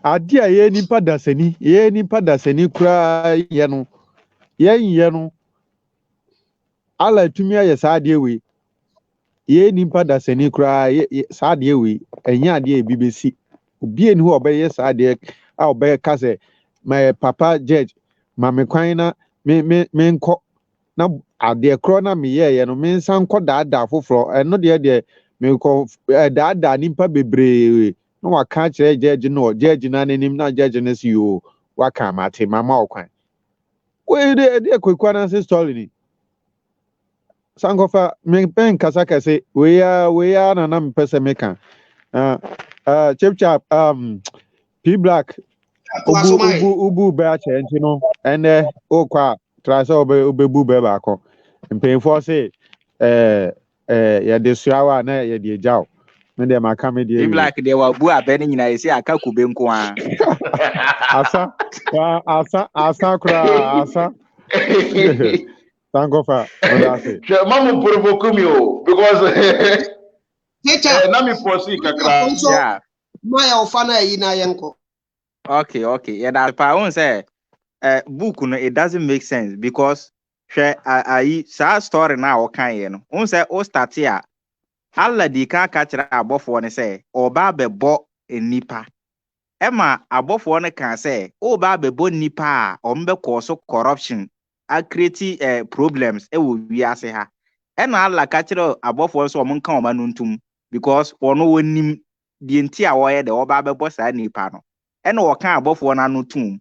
adia ye nipa dasani kura ye no Allah tumi aye saade we ye nipa dasani kura saade we enya ade bi besi obi eni ho obeye saade a obeye ka say my papa judge mame kwan na me nko na ade kro na me ye no me nsan kọ daada foforo eno de me ko daada nimpa bebre no waka kire judge na nanim na judge na si o waka mate mama okwan we de kwekwa na se story ni sankofa me pen kasa kase we ya na mpese meka chap P Black ubu be ache nti no ene okwa trasa obebu be ba ko mpemfo se ya de suawa na ya de jaw me de maka me de Black de wa bu abene nyina yesi aka kube nko a asa kura asa sangofa odase mamu provoke me o because na me proceed kakra yeah my ofana yi na yenko Okay. Yeah, that part I won't say book no it doesn't make sense because I sa story na o kan ye no. Won say o start here. Allah di ka ka kire abofo ne say oba bebo nipa. Emma abofo ne kan say oba bebo nipa a ombe cause corruption a create problems e wo wiase ha. Ena Allah ka kire abofo so omon kan oma nuntum because ono wonim di nti a wo ye de oba bebo sa nipa no. Ena wo kan abofo na no tum.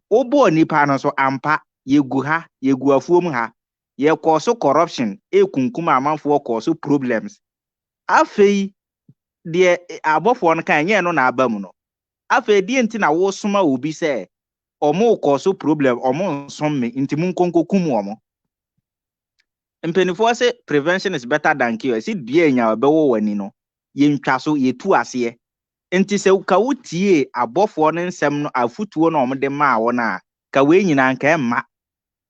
Obo nipa no so ampa yegu ha yegu afuom ha ye cause corruption e kunkum amanfo cause problems afei de abofo no kan ye no na aba mu no afei de nti na wo soma obi se omo cause problem omo nsom me nti mun konkokum omo mpenifo se prevention is better than cure si dua nya obewo wani no ye ntwa so ye tu ase nti se ka wotie abofo no nsem no afutuo no omde ma wo na ka we nyina nka emma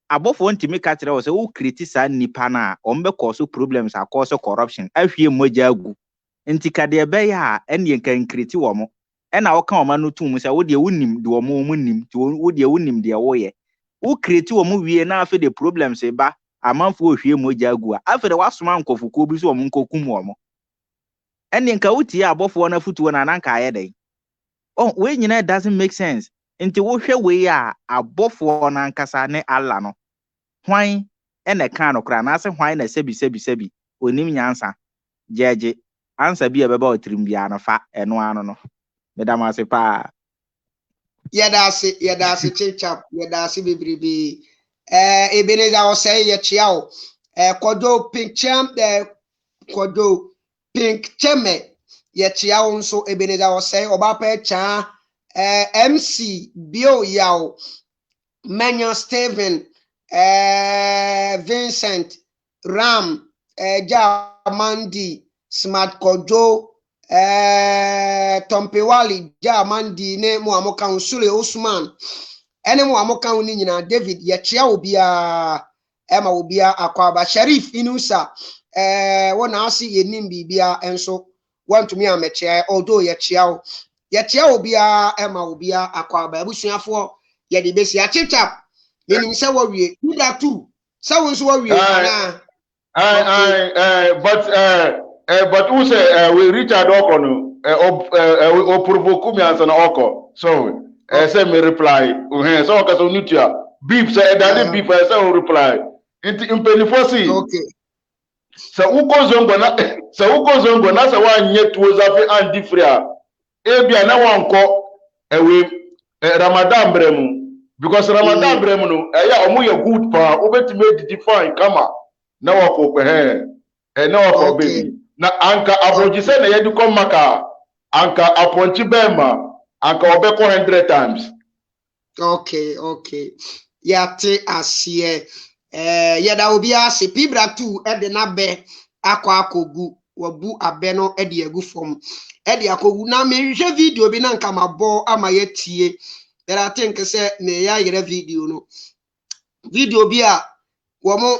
abofo ntimi ka kire wo se wo criticize nipa na ombe cause problems cause corruption ahwie moja agu nti ka de be ya ene nkan kriti wo mo ena wo ka oma no tum se wo de wonim de wo mo nim ti wo de wonim de wo ye wo kriti wo mo wie na afi de problems ba amanfo ohwie moja agu afi de wasoma nkofuko bi so wo mo nkokum wo mo ene nka wuti abofo na futuo na nanka aye den oh we nyina doesn't make sense nti wo hwe we a abofo na nkasa ne Allah no hwan ene kan no kra na ase hwan na sebi onim nyansa jeje ansa bi ebeba otrim bia no fa eno ano no medam ase pa yɛda ase chichap yɛda ase bebrebe Ebeneza wo say ye chia o kodo pink cheme ye chia wo nso Ebeneza wo say oba pa cha MC Bio Yao Menya Steven Vincent Ram Jamandi Smart Kojo Tompewali Jamandi ne mo amoka Sule Usman ene mo amoka ni nyina David ye chia obia ema obia akwaba Sharif Inusa wona asi yenim bibia enso want me amechia although ye chia obia ema obia akwaba abusuafo ye de besi achichap yenim se wawie da tu se won so wawie ana but who say we Richard Okono o provoke me answer na Oko so say me reply so okay so nutia beef say that beef say reply it impenifo see okay so uko zongo na say wan nye tuo zafi and different ebia na wanko we Ramadan bremu because Ramadan bremu no ya omo ye good pa obetime define kama na wako kwe na wako baby na anka aboji say na yedi kom maka anka aponchi bema anka obeko 100 times okay yate asie yeda obi ase pibra 2 de na be akogu wabu abe no de agu fom de akogu na me hwe video bi na nka mabo ama yetie but I think say me ya yere video bi a womo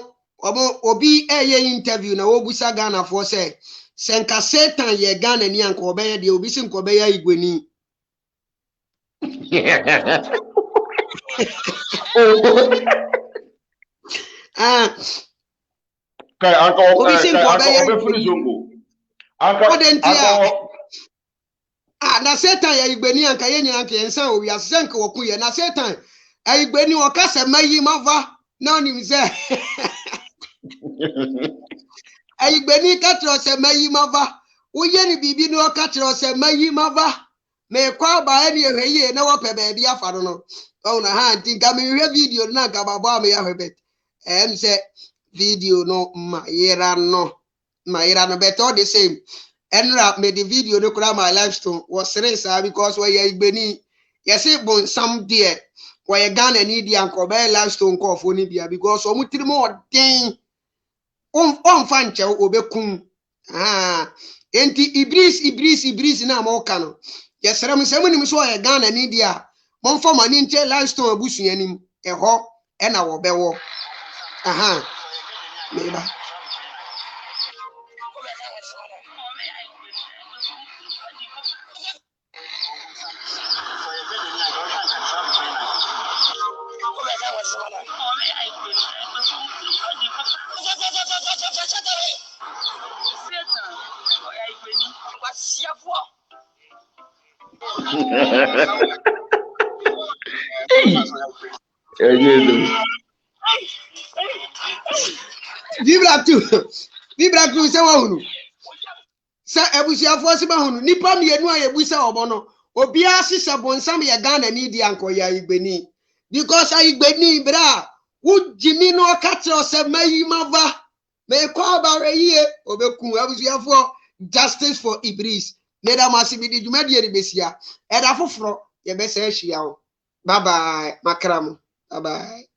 obi eye interview na wobusa Ghana for say senka Satan ye Ghana ni anka obeye de obi sin ko obeye igweni kai anka finish zongo na Satan ya igbeni anka ye nyina anka yensan owi asenka woku ye na Satan igbeni o ka se mayi mava na onim se igbeni ka tro se mayi mava wo ye ni bibi no ka tro se mayi mava me kwa ba eni eheye na wo pe ba bia fa no na ha tinka me hwe video na ka babo am ya hwebet se video no mayira no better the same enra made the video no kura my livestone was serious because we are igbeni yes bon some there we Ghana ni dia nko be livestone ko fo ni bia because o mutiri mo den on fanche obekun enti ibris na ma oka no yesere mo semu nim so we Ghana ni dia mo fo mani nche livestone abusuanim eho e na wo bewo meba Vibra tu se wa hunu. Sa ebusiafo se ba hunu. Nipa mienu a yebusa obo no. Obi asisa bonsam ye Ghana ni di ankoya Igbeni. Because Igbeni bra, wo jimi no catch se mayi mava. Me kwa bare yie obeku ebusiafo justice for Ibris. Neda masibi di dwumadi eri besia. Eda foforo ye besa ahia o. Bye bye makramu. Bye bye.